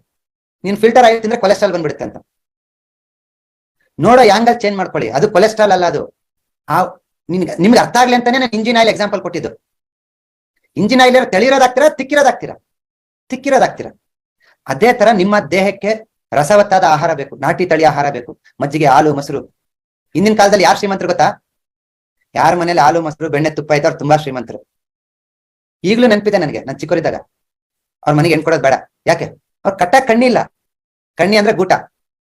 ನೀನ್ ಫಿಲ್ಟರ್ ಆಯಿಲ್ ತಿಂದ್ರೆ ಕೊಲೆಸ್ಟ್ರಾಲ್ ಬಂದ್ಬಿಡುತ್ತೆ ಅಂತ. ನೋಡೋ ಯಾಂಗಲ್ ಚೇಂಜ್ ಮಾಡ್ಕೊಳ್ಳಿ. ಅದು ಕೊಲೆಸ್ಟ್ರಾಲ್ ಅಲ್ಲ, ಅದು ನಿಮ್ಗೆ ಅರ್ಥ ಆಗ್ಲಿ ಅಂತಾನೆ ನಾನು ಇಂಜಿನ್ ಆಯಿಲ್ ಎಕ್ಸಾಂಪಲ್ ಕೊಟ್ಟಿದ್ದು. ಇಂಜಿನ್ ಆಯಿಲ್ ತೆಳಿರೋದಾಗ್ತೀರಾ, ತಿಕ್ಕಿರೋದಾಗ್ತೀರಾ. ಅದೇ ತರ ನಿಮ್ಮ ದೇಹಕ್ಕೆ ರಸವತ್ತಾದ ಆಹಾರ ಬೇಕು, ನಾಟಿ ತಳಿ ಆಹಾರ ಬೇಕು, ಮಜ್ಜಿಗೆ, ಹಾಲು, ಮೊಸರು. ಹಿಂದಿನ ಕಾಲದಲ್ಲಿ ಯಾರು ಶ್ರೀಮಂತರು ಗೊತ್ತಾ? ಯಾರ ಮನೇಲಿ ಹಾಲು, ಮೊಸರು, ಬೆಣ್ಣೆ, ತುಪ್ಪ ಐತೆ ಅವ್ರು ತುಂಬಾ ಶ್ರೀಮಂತರು. ಈಗಲೂ ನೆನಪಿದೆ ನನಗೆ, ನಾನು ಚಿಕ್ಕವರಿದ್ದಾಗ ಅವ್ರ ಮನೆಗೆ ಹೆಣ್ ಕೊಡೋದು ಬೇಡ. ಯಾಕೆ? ಅವ್ರು ಕಟ್ಟಾಕ್ ಕಣ್ಣಿಲ್ಲ. ಕಣ್ಣಿ ಅಂದ್ರೆ ಗೂಟ,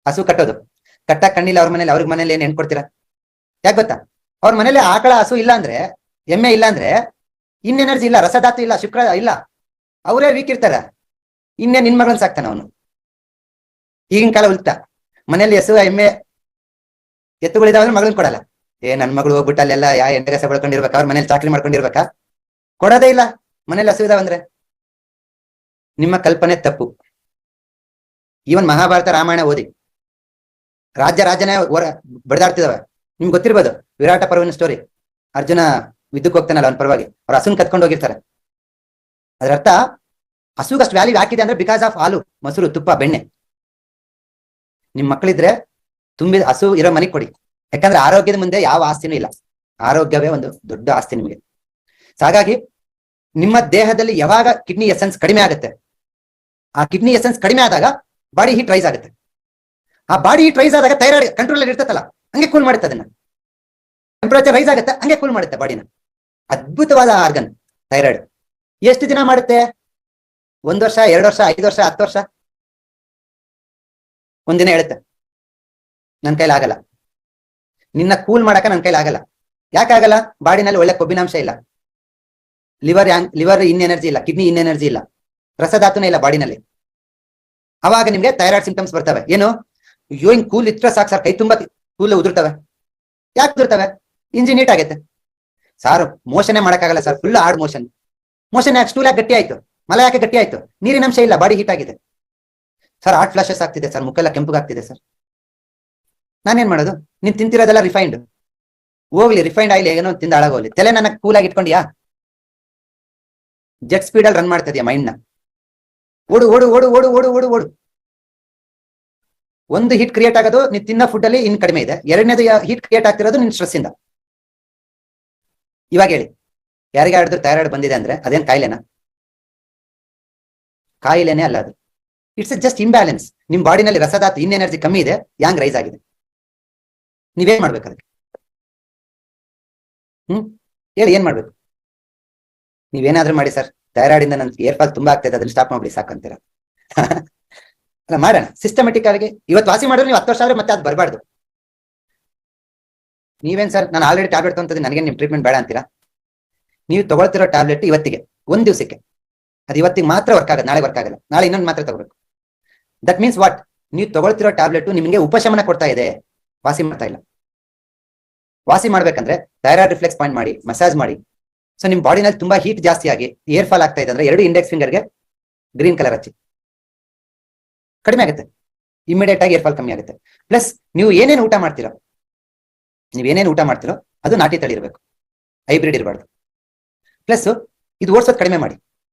ಹಸು ಕಟ್ಟೋದು. ಕಟ್ಟ ಕಣ್ಣಿಲ್ಲ ಅವ್ರ ಮನೇಲಿ, ಅವ್ರ ಮನೇಲಿ ಏನ್ ಕೊಡ್ತೀರಾ? ಯಾಕೆ ಗೊತ್ತಾ? ಅವ್ರ ಮನೇಲಿ ಆಕಳ ಹಸು ಇಲ್ಲ ಅಂದ್ರೆ, ಎಮ್ಮೆ ಇಲ್ಲ ಅಂದ್ರೆ ಇನ್ ಎನರ್ಜಿ ಇಲ್ಲ, ರಸಧಾತು ಇಲ್ಲ, ಶುಕ್ರ ಇಲ್ಲ, ಅವರೇ ವೀಕ್ ಇರ್ತಾರ. ಇನ್ನೇ ನಿನ್ ಮಗಳನ್ ಸಾಕ್ತಾನ ಅವನು. ಈಗಿನ ಕಾಲ ಉಲ್ಟಾ, ಮನೇಲಿ ಹಸು ಎಮ್ಮೆ ಎತ್ತುಗಳಿದಾವಂದ್ರೆ ಮಗಳನ್ ಕೊಡಲ್ಲ. ನನ್ ಮಗಳು ಹೋಗ್ಬಿಟ್ಟು ಅಲ್ಲೆಲ್ಲ ಎಂಟಗಸ ಬಳ್ಕೊಂಡಿರ್ಬೇಕಾ, ಅವ್ರ ಮನೇಲಿ ಚಾಕ್ರಿ ಮಾಡ್ಕೊಂಡಿರ್ಬೇಕಾ? ಕೊಡೋದೇ ಇಲ್ಲ. ಮನೇಲಿ ಹಸು ಇದಾವಂದ್ರೆ ನಿಮ್ಮ ಕಲ್ಪನೆ ತಪ್ಪು. ಈವನ್ ಮಹಾಭಾರತ ರಾಮಾಯಣ ಓದಿ, ರಾಜನೇ ಬಡದಾಡ್ತಿದಾವೆ. ನಿಮ್ಗೆ ಗೊತ್ತಿರ್ಬೋದು ವಿರಾಟ ಪರ್ವನ ಸ್ಟೋರಿ. ಅರ್ಜುನ ವಿದ್ಯುಕ್ ಹೋಗ್ತಾನಲ್ಲ ಅವನ ಪರವಾಗಿ, ಅವ್ರ ಹಸುನ್ ಕತ್ಕೊಂಡು ಹೋಗಿರ್ತಾರೆ. ಅದರ ಅರ್ಥ ಹಸುಗಷ್ಟು ವ್ಯಾಲ್ಯೂ ಹಾಕಿದೆ ಅಂದ್ರೆ ಬಿಕಾಸ್ ಆಫ್ ಹಾಲು, ಮೊಸರು, ತುಪ್ಪ, ಬೆಣ್ಣೆ. ನಿಮ್ ಮಕ್ಕಳಿದ್ರೆ ತುಂಬಿದ ಹಸು ಇರೋ ಮನೆಗೆ ಕೊಡಿ. ಯಾಕಂದ್ರೆ ಆರೋಗ್ಯದ ಮುಂದೆ ಯಾವ ಆಸ್ತಿನೂ ಇಲ್ಲ. ಆರೋಗ್ಯವೇ ಒಂದು ದೊಡ್ಡ ಆಸ್ತಿ ನಿಮಗೆ. ಹಾಗಾಗಿ ನಿಮ್ಮ ದೇಹದಲ್ಲಿ ಯಾವಾಗ ಕಿಡ್ನಿ ಎಸೆನ್ಸ್ ಕಡಿಮೆ ಆಗುತ್ತೆ, ಆ ಕಿಡ್ನಿ ಎಸೆನ್ಸ್ ಕಡಿಮೆ ಆದಾಗ ಬಾಡಿ ಹೀಟ್ ರೈಸ್ ಆಗುತ್ತೆ. ಆ ಬಾಡಿ ಹೀಟ್ ರೈಸ್ ಆದಾಗ ಥೈರಾಯ್ಡ್ ಕಂಟ್ರೋಲ್ ಅಲ್ಲಿ ಇರ್ತದಲ್ಲ, ಹಂಗೆ ಕೂಲ್ ಮಾಡುತ್ತೆ. ಅದನ್ನ ಟೆಂಪರೇಚರ್ ರೈಸ್ ಆಗುತ್ತೆ, ಹಂಗೆ ಕೂಲ್ ಮಾಡುತ್ತೆ ಬಾಡಿನ. ಅದ್ಭುತವಾದ ಆರ್ಗನ್ ಥೈರಾಯ್ಡ್. ಎಷ್ಟು ದಿನ ಮಾಡುತ್ತೆ? 1 ವರ್ಷ, 2 ವರ್ಷ, 5 ವರ್ಷ, 10 ವರ್ಷ. ಒಂದಿನ ಹೇಳುತ್ತೆ ನನ್ ಕೈಲಿ ಆಗಲ್ಲ, ನಿನ್ನ ಕೂಲ್ ಮಾಡಕ ನನ್ ಕೈಲಿ ಆಗಲ್ಲ. ಯಾಕಾಗಲ್ಲ? ಬಾಡಿನಲ್ಲಿ ಒಳ್ಳೆ ಕೊಬ್ಬಿನಾಂಶ ಇಲ್ಲ, ಲಿವರ್ ಇನ್ ಎನರ್ಜಿ ಇಲ್ಲ, ಕಿಡ್ನಿ ಇನ್ ಎನರ್ಜಿ ಇಲ್ಲ, ರಸಧಾತುನೇ ಇಲ್ಲ ಬಾಡಿನಲ್ಲಿ. ಅವಾಗ ನಿಮ್ಗೆ ಥೈರಾಯ್ಡ್ ಸಿಂಪ್ಟಮ್ಸ್ ಬರ್ತವೆ. ಏನು? ಅಯ್ಯೋ ಹಿಂಗ್ ಕೂಲ್ ಇತ್ರ ಸಾಕು ಸರ್, ಕೈ ತುಂಬಾ ಕೂಲ್ ಉದುರ್ತವೆ. ಯಾಕೆ ಉದುರ್ತವೆ? ಇಂಜಿನ್ ಹೀಟ್ ಆಗೈತೆ ಸಾರ್. ಮೋಷನೇ ಮಾಡಕ್ಕಾಗಲ್ಲ sir, full hard motion. Motion ಯಾಕೆ? ಸ್ಟೂಲ್ ಯಾಕೆ ಗಟ್ಟಿ ಆಯ್ತು? ಮಲ ಯಾಕೆ ಗಟ್ಟಿ ಆಯ್ತು? ನೀರಿನ ಅಂಶ ಇಲ್ಲ, ಬಾಡಿ ಹೀಟ್ ಆಗಿದೆ ಸರ್. ಹಾರ್ಟ್ ಫ್ಲಾಶಸ್ ಆಗ್ತಿದೆ ಸರ್, ಮುಖೆಲ್ಲ ಕೆಂಪುಗಾಗ್ತಿದೆ ಸರ್. ನಾನೇನ್ ಮಾಡೋದು? ನೀನ್ ತಿಂತಿರೋದೆಲ್ಲ ರಿಫೈನ್ಡ್. ಹೋಗ್ಲಿ, ರಿಫೈನ್ಡ್ ಆಯಿಲ್ ಏನೋ ತಿಂದ ಹಾಳಾಗೋಗ್ಲಿ. ತಲೆ ನನ್ನ ಕೂಲಾಗಿ ಇಟ್ಕೊಂಡಿಯಾ? ಜೆಟ್ ಸ್ಪೀಡ್ ಅಲ್ಲಿ ರನ್ ಮಾಡ್ತಾ ಇದೆಯಾ ಮೈಂಡ್ ನ? ಓಡು ಓಡು ಓಡು ಓಡು ಓಡು ಓಡು ಓಡು. ಒಂದು ಹೀಟ್ ಕ್ರಿಯೇಟ್ ಆಗೋದು ನೀನ್ ತಿನ್ನೋ ಫುಡ್ ಅಲ್ಲಿ ಇನ್ ಕಡಿಮೆ ಇದೆ. ಎರಡನೇದು ಹೀಟ್ ಕ್ರಿಯೇಟ್ ಆಗ್ತಿರೋದು ನಿನ್ ಸ್ಟ್ರೆಸ್ ಇಂದ. ಇವಾಗ ಹೇಳಿ, ಯಾರಿಗಾದ್ರೂ ಥೈರಾಯ್ಡ್ ಬಂದಿದೆ ಅಂದ್ರೆ ಅದೇನ್ ಕಾಯಿಲೆನಾ? ಕಾಯಿಲೆನೇ ಅಲ್ಲ ಅದು. It's just imbalance. ನಿಮ್ ಬಾಡಿನಲ್ಲಿ ರಸಧಾತು ಇನ್ ಎನರ್ಜಿ ಕಮ್ಮಿ ಇದೆ, ಯಾಂಗ್ ರೈಸ್ ಆಗಿದೆ. ನೀವೇನ್ ಮಾಡ್ಬೇಕು ಅದಕ್ಕೆ? ಹೇಳಿ, ಏನ್ ಮಾಡ್ಬೇಕು? ನೀವೇನಾದ್ರೂ ಮಾಡಿ ಸರ್, ಥೈರಾಯ್ಡ್ ಇಂದ ನನ್ ಏರ್ ಫಾಲ್ ತುಂಬಾ ಆಗ್ತದೆ, ಅದನ್ನ ಸ್ಟಾಪ್ ಮಾಡ್ಬಿಡಿ ಸಾಕಂತೀರ. ಅಲ್ಲ, ಮಾಡೋಣ ಸಿಸ್ಟಮೆಟಿಕ್ ಆಗಿ. ಇವತ್ತು ವಾಸಿ ಮಾಡಿದ್ರೆ ನೀವು 10 ವರ್ಷ ಆದ್ರೆ ಮತ್ತೆ ಅದು ಬರಬಾರ್ದು. ನೀವೇನ್ ಸರ್, ನಾನು ಆಲ್ರೆಡಿ ಟ್ಯಾಬ್ಲೆಟ್ ತಗೊಂತಿದ್ದೀನಿ, ನನಗೆ ನಿಮ್ ಟ್ರೀಟ್ಮೆಂಟ್ ಬೇಡ ಅಂತೀರಾ? ನೀವು ತಗೊಳ್ತಿರೋ ಟ್ಯಾಬ್ಲೆಟ್ ಇವತ್ತಿಗೆ, 1 ದಿವಸಕ್ಕೆ, ಅದು ಇವತ್ತಿಗೆ ಮಾತ್ರ ವರ್ಕ್ ಆಗುತ್ತೆ, ನಾಳೆ ವರ್ಕ್ ಆಗಲ್ಲ. ನಾಳೆ ಇನ್ನೊಂದು ಮಾತ್ರ ತಗೋಬೇಕು. That means what? ನೀವು ತಗೊಳ್ತಿರೋ ಟ್ಯಾಬ್ಲೆಟ್ ನಿಮಗೆ ಉಪಶಮನ ಕೊಡ್ತಾ ಇದೆ, ವಾಸಿ ಮಾಡ್ತಾ ಇಲ್ಲ. ವಾಸಿ ಮಾಡ್ಬೇಕಂದ್ರೆ ಥೈರಾಯ್ಡ್ ರಿಫ್ಲೆಕ್ಸ್ ಪಾಯಿಂಟ್ ಮಾಡಿ, ಮಸಾಜ್ ಮಾಡಿ. ಸೊ ನಿಮ್ ಬಾಡಿನಲ್ಲಿ ತುಂಬಾ ಹೀಟ್ ಜಾಸ್ತಿ ಆಗಿ ಏರ್ ಫಾಲ್ ಆಗ್ತಾ ಇದೆ ಅಂದ್ರೆ 2 ಇಂಡೆಕ್ಸ್ ಫಿಂಗರ್ಗೆ ಗ್ರೀನ್ ಕಲರ್ ಹಚ್ಚಿ, ಕಡಿಮೆ ಆಗುತ್ತೆ. ಇಮಿಡಿಯೇಟ್ ಆಗಿ ಏರ್ ಫಾಲ್ ಕಮ್ಮಿ ಆಗುತ್ತೆ. ಪ್ಲಸ್ ನೀವು ಏನೇನು ಊಟ ಮಾಡ್ತೀರೋ, ಅದು ನಾಟಿ ತಳಿ ಇರಬೇಕು, ಹೈಬ್ರಿಡ್ ಇರಬಾರ್ದು. ಪ್ಲಸ್ ಇದು ಓಡಿಸೋದು ಕಡಿಮೆ ಮಾಡಿ.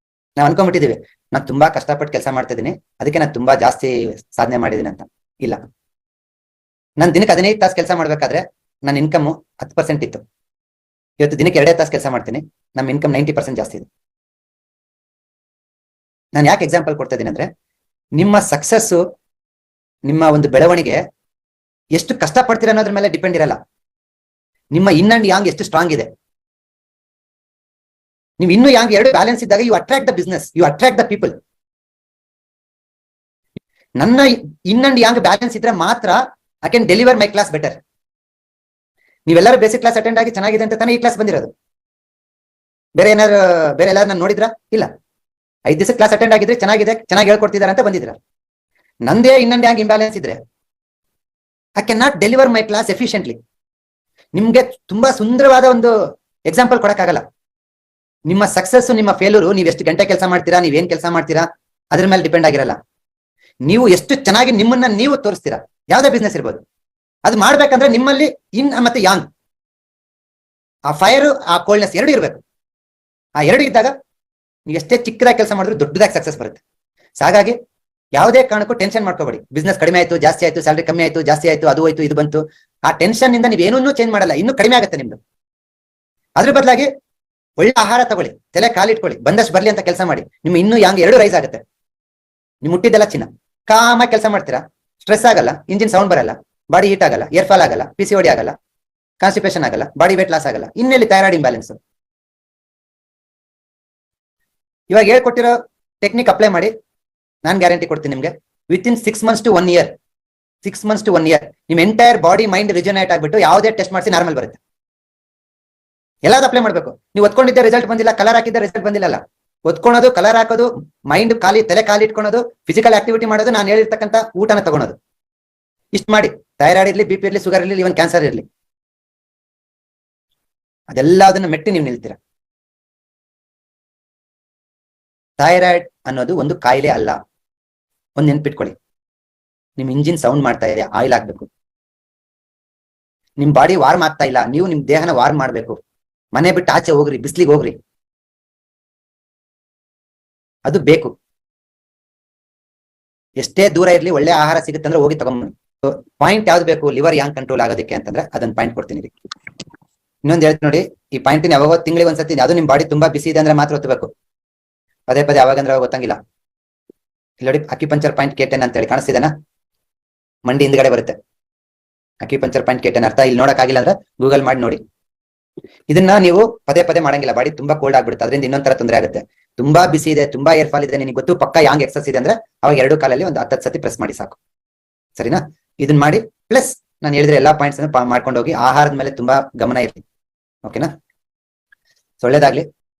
ನಾವು ಅನ್ಕೊಂಡ್ಬಿಟ್ಟಿದೀವಿ ನಾನು ತುಂಬಾ ಕಷ್ಟಪಟ್ಟು ಕೆಲಸ ಮಾಡ್ತಾ ಇದ್ದೀನಿ, ಅದಕ್ಕೆ ನಾನು ತುಂಬಾ ಜಾಸ್ತಿ ಸಾಧನೆ ಮಾಡಿದ್ದೀನಿ ಅಂತ. ಇಲ್ಲ, ನಾನು ದಿನಕ್ಕೆ 15 ತಾಸು ಕೆಲಸ ಮಾಡ್ಬೇಕಾದ್ರೆ ನನ್ನ ಇನ್ಕಮ್ 10% ಇತ್ತು. ಇವತ್ತು ದಿನಕ್ಕೆ 2 ತಾಸು ಕೆಲಸ ಮಾಡ್ತೀನಿ, ನಮ್ಮ ಇನ್ಕಮ್ 90% ಜಾಸ್ತಿ ಇದೆ. ನಾನು ಯಾಕೆ ಎಕ್ಸಾಂಪಲ್ ಕೊಡ್ತಾ ಇದ್ದೀನಿ ಅಂದ್ರೆ, ನಿಮ್ಮ ಸಕ್ಸಸ್ಸು, ನಿಮ್ಮ ಒಂದು ಬೆಳವಣಿಗೆ ಎಷ್ಟು ಕಷ್ಟಪಡ್ತೀರ ಅನ್ನೋದ್ರ ಮೇಲೆ ಡಿಪೆಂಡ್ ಇರಲ್ಲ, ನಿಮ್ಮ ಇನ್ ಅಂಡ್ ಯಾಂಗ್ ಎಷ್ಟು ಸ್ಟ್ರಾಂಗ್ ಇದೆ. ನೀವು ಇನ್ನು ಯಾಂಗ್ 2 ಬ್ಯಾಲೆನ್ಸ್ ಇದ್ದಾಗ you attract the business, you attract the people. ನನ್ನ ಇನ್ ಅಂಡ್ ಯಾಂಗ್ ಬ್ಯಾಲೆನ್ಸ್ ಇದ್ರೆ ಮಾತ್ರ I can deliver my class better. ನೀವೆಲ್ಲರೂ ಬೇಸಿಕ್ ಕ್ಲಾಸ್ ಅಟೆಂಡ್ ಆಗಿ ಚೆನ್ನಾಗಿದೆ ಅಂತ ತಾನೇ ಈ ಕ್ಲಾಸ್ ಬಂದಿರೋದು. ಬೇರೆ ಎಲ್ಲಾರು ನಾನು ನೋಡಿದ್ರಾ? ಇಲ್ಲ. 5 ದಿವಸ ಕ್ಲಾಸ್ ಅಟೆಂಡ್ ಆಗಿದ್ರೆ ಚೆನ್ನಾಗಿದೆ, ಚೆನ್ನಾಗಿ ಹೇಳ್ಕೊಡ್ತಿದಾರೆ ಅಂತ ಬಂದಿದ್ರ. ನಂದೇ ಇನ್ ಅಂಡ್ ಯಾಂಗ್ ಇಂಬ್ಯಾಲೆನ್ಸ್ ಇದ್ರೆ I can not deliver my class efficiently. ನಿಮ್ಗೆ ತುಂಬಾ ಸುಂದರವಾದ ಒಂದು ಎಕ್ಸಾಂಪಲ್ ಕೊಡಕ್ಕಾಗಲ್ಲ. ನಿಮ್ಮ ಸಕ್ಸಸ್, ನಿಮ್ಮ ಫೇಲ್ಯೂರು, ನೀವು ಎಷ್ಟು ಗಂಟೆ ಕೆಲಸ ಮಾಡ್ತೀರಾ, ನೀವೇನ್ ಕೆಲಸ ಮಾಡ್ತೀರಾ ಅದ್ರ ಮೇಲೆ ಡಿಪೆಂಡ್ ಆಗಿರಲ್ಲ. ನೀವು ಎಷ್ಟು ಚೆನ್ನಾಗಿ ನಿಮ್ಮನ್ನ ನೀವು ತೋರಿಸ್ತೀರಾ. ಯಾವ್ದೇ ಬಿಸ್ನೆಸ್ ಇರ್ಬೋದು, ಅದು ಮಾಡ್ಬೇಕಂದ್ರೆ ನಿಮ್ಮಲ್ಲಿ ಇನ್ ಮತ್ತೆ ಯಾಂಗ್, ಆ ಫೈರ್, ಆ ಕೋಲ್ಡ್ನೆಸ್ 2 ಇರಬೇಕು. ಆ 2 ಇದ್ದಾಗ ನೀವು ಎಷ್ಟೇ ಚಿಕ್ಕದಾಗಿ ಕೆಲಸ ಮಾಡಿದ್ರು ದೊಡ್ಡದಾಗಿ ಸಕ್ಸಸ್ ಬರುತ್ತೆ. ಹಾಗಾಗಿ ಯಾವುದೇ ಕಾರಣಕ್ಕೂ ಟೆನ್ಷನ್ ಮಾಡ್ಕೋಬೇಡಿ. ಬಿಸ್ನೆಸ್ ಕಡಿಮೆ ಆಯ್ತು, ಜಾಸ್ತಿ ಆಯ್ತು, ಸ್ಯಾಲರಿ ಕಮ್ಮಿ ಆಯ್ತು, ಜಾಸ್ತಿ ಆಯ್ತು, ಅದು ಹೋಯ್ತು, ಇದು ಬಂತು. ಆ ಟೆನ್ಷನ್ ಇಂದ ನೀವೇನೂ ಚೇಂಜ್ ಮಾಡಲ್ಲ, ಇನ್ನೂ ಕಡಿಮೆ ಆಗುತ್ತೆ ನಿಮ್ದು. ಅದ್ರ ಬದಲಾಗಿ ಒಳ್ಳೆ ಆಹಾರ ತಗೊಳ್ಳಿ, ತಲೆ ಕಾಲಿಟ್ಕೊಳ್ಳಿ, ಬಂದಷ್ಟು ಬರ್ಲಿ ಅಂತ ಕೆಲಸ ಮಾಡಿ. ನಿಮ್ಮ ಇನ್ನೂ ಯಾಂಗ್ 2 ರೈಸ್ ಆಗುತ್ತೆ. ನಿಮ್ ಮುಟ್ಟಿದ್ದೆಲ್ಲ ಚಿನ್ನ. ಕಾಮಾಗಿ ಕೆಲಸ ಮಾಡ್ತೀರಾ, ಸ್ಟ್ರೆಸ್ ಆಗಲ್ಲ, ಇಂಜಿನ್ ಸೌಂಡ್ ಬರಲ್ಲ, ಬಾಡಿ ಹೀಟ್ ಆಗಲ್ಲ, ಏರ್ ಫಾಲ್ ಆಗಲ್ಲ, PCOD ಆಗಲ್ಲ, ಕಾನ್ಸ್ಟಿಪೇಷನ್ ಆಗಲ್ಲ, ಬಾಡಿ ವೇಟ್ ಲಾಸ್ ಆಗಲ್ಲ. ಇನ್ನೆಲ್ಲಿ ಥೈರಾಯ್ಡ್ ಇಂಬ್ಯಾಲೆನ್ಸ್? ಇವಾಗ ಹೇಳ್ಕೊಟ್ಟಿರೋ ಟೆಕ್ನಿಕ್ ಅಪ್ಲೈ ಮಾಡಿ, ನಾನು ಗ್ಯಾರಂಟಿ ಕೊಡ್ತೀನಿ ನಿಮ್ಗೆ, with in 6 months to 1 year 6 months to 1 year ನಿಮ್ ಎಂಟೈರ್ ಬಾಡಿ ಮೈಂಡ್ ರಿಜನರೇಟ್ ಆಗ್ಬಿಟ್ಟು ಯಾವುದೇ ಟೆಸ್ಟ್ ಮಾಡಿಸಿ ನಾರ್ಮಲ್ ಬರುತ್ತೆ. ಎಲ್ಲಾದ್ರು ಅಪ್ಲೈ ಮಾಡ್ಬೇಕು. ನೀವು ಒತ್ಕೊಂಡಿದ್ದ ರಿಸಲ್ಟ್ ಬಂದಿಲ್ಲ, ಕಲರ್ ಹಾಕಿದ್ದ ರಿಸಲ್ಟ್ ಬಂದಿಲ್ಲ, ಒತ್ಕೊಳೋದು, ಕಲರ್ ಹಾಕೋದು, ಮೈಂಡ್ ತಲೆ ಖಾಲಿ ಇಟ್ಕೊಳೋದು, ಫಿಸಿಕಲ್ ಆಕ್ಟಿವಿಟಿ ಮಾಡೋದು, ನಾನು ಹೇಳಿರ್ತಕ್ಕಂಥ ಊಟನ ತಗೊಳೋದು, ಇಷ್ಟು ಮಾಡಿ. ಥೈರಾಯ್ಡ್ ಇರ್ಲಿ, BP ಇರ್ಲಿ, ಶುಗರ್ ಇರ್ಲಿ, ಇವನ್ ಕ್ಯಾನ್ಸರ್ ಇರ್ಲಿ, ಅದೆಲ್ಲದನ್ನ ಮೆಟ್ಟಿ ನೀವು ನಿಲ್ತೀರ. ಥೈರಾಯ್ಡ್ ಅನ್ನೋದು ಒಂದು ಕಾಯಿಲೆ ಅಲ್ಲ. ಒಂದ್ ನೆನ್ಪಿಟ್ಕೊಳ್ಳಿ, ನಿಮ್ ಇಂಜಿನ್ ಸೌಂಡ್ ಮಾಡ್ತಾ ಇದೆ, ಆಯಿಲ್ ಹಾಕ್ಬೇಕು. ನಿಮ್ ಬಾಡಿ ವಾರ್ಮ್ ಆಗ್ತಾ ಇಲ್ಲ, ನೀವು ನಿಮ್ ದೇಹನ ವಾರ್ಮ್ ಮಾಡ್ಬೇಕು. ಮನೆ ಬಿಟ್ಟು ಆಚೆ ಹೋಗ್ರಿ, ಬಿಸ್ಲಿಗೆ ಹೋಗ್ರಿ, ಅದು ಬೇಕು. ಎಷ್ಟೇ ದೂರ ಇರ್ಲಿ, ಒಳ್ಳೆ ಆಹಾರ ಸಿಗುತ್ತೆ ಅಂದ್ರೆ ಹೋಗಿ ತಗೊಂಡ್ಬನ್ನಿ. ಪಾಯಿಂಟ್ ಯಾವ್ದು ಬೇಕು ಲಿವರ್ ಯಾಂಗ್ ಕಂಟ್ರೋಲ್ ಆಗೋದಕ್ಕೆ ಅಂತಂದ್ರೆ ಅದನ್ನ ಪಾಯಿಂಟ್ ಕೊಡ್ತೀನಿ. ಇನ್ನೊಂದು ಹೇಳ್ತೀನಿ ನೋಡಿ, ಈ ಪಾಯಿಂಟ್ ಯಾವಾಗ ತಿಂಗಳಿಗೆ ಒಂದ್ಸತಿ, ಅದು ನಿಮ್ ಬಾಡಿ ತುಂಬಾ ಬಿಸಿ ಇದೆ ಅಂದ್ರೆ ಮಾತ್ರ ಒತ್ತಬೇಕು. ಪದೇ ಪದೇ ಯಾವಾಗಂದ್ರೆ ಅವಾಗ ಗೊತ್ತಂಗಿಲ್ಲ. ಇಲ್ಲಿ ನೋಡಿ, ಅಕ್ಯುಪಂಚರ್ ಪಾಯಿಂಟ್ K10 ಅಂತ ಹೇಳಿ ಕಾಣಿಸ್ತಿದೆನಾ, ಮಂಡಿ ಹಿಂದ್ಗಡೆ ಬರುತ್ತೆ. ಅಕ್ಯುಪಂಚರ್ ಪಾಯಿಂಟ್ K10 ಅರ್ಥ ಇಲ್ಲಿ ನೋಡಕ್ ಆಗಿಲ್ಲ ಅಂದ್ರೆ ಗೂಗಲ್ ಮಾಡಿ ನೋಡಿ. ಇದನ್ನ ನೀವು ಪದೇ ಪದೇ ಮಾಡಂಗಿಲ್ಲ, ಬಾಡಿ ತುಂಬಾ ಕೋಲ್ಡ್ ಆಗ್ಬಿಡುತ್ತೆ, ಅದರಿಂದ ಇನ್ನೊಂಥರ ತೊಂದರೆ ಆಗುತ್ತೆ. ತುಂಬಾ ಬಿಸಿ ಇದೆ, ತುಂಬಾ ಏರ್ ಫಾಲ್ ಇದೆ, ನಿನಗೆ ಗೊತ್ತು ಪಕ್ಕ ಯಾಂಗ್ ಎಕ್ಸಸ್ ಇದೆ ಅಂದ್ರೆ ಅವಾಗ 2 ಕಾಲಲ್ಲಿ ಒಂದು 10 ಸತಿ ಪ್ರೆಸ್ ಮಾಡಿ ಸಾಕು, ಸರಿನಾ? ಇದನ್ನ ಮಾಡಿ, ಪ್ಲಸ್ ನಾನು ಹೇಳಿದ್ರೆ ಎಲ್ಲಾ ಪಾಯಿಂಟ್ಸ್ ಮಾಡ್ಕೊಂಡು ಹೋಗಿ. ಆಹಾರದ ಮೇಲೆ ತುಂಬಾ ಗಮನ ಇರಲಿ, ಓಕೆನಾ? ಒಳ್ಳೇದಾಗ್ಲಿ.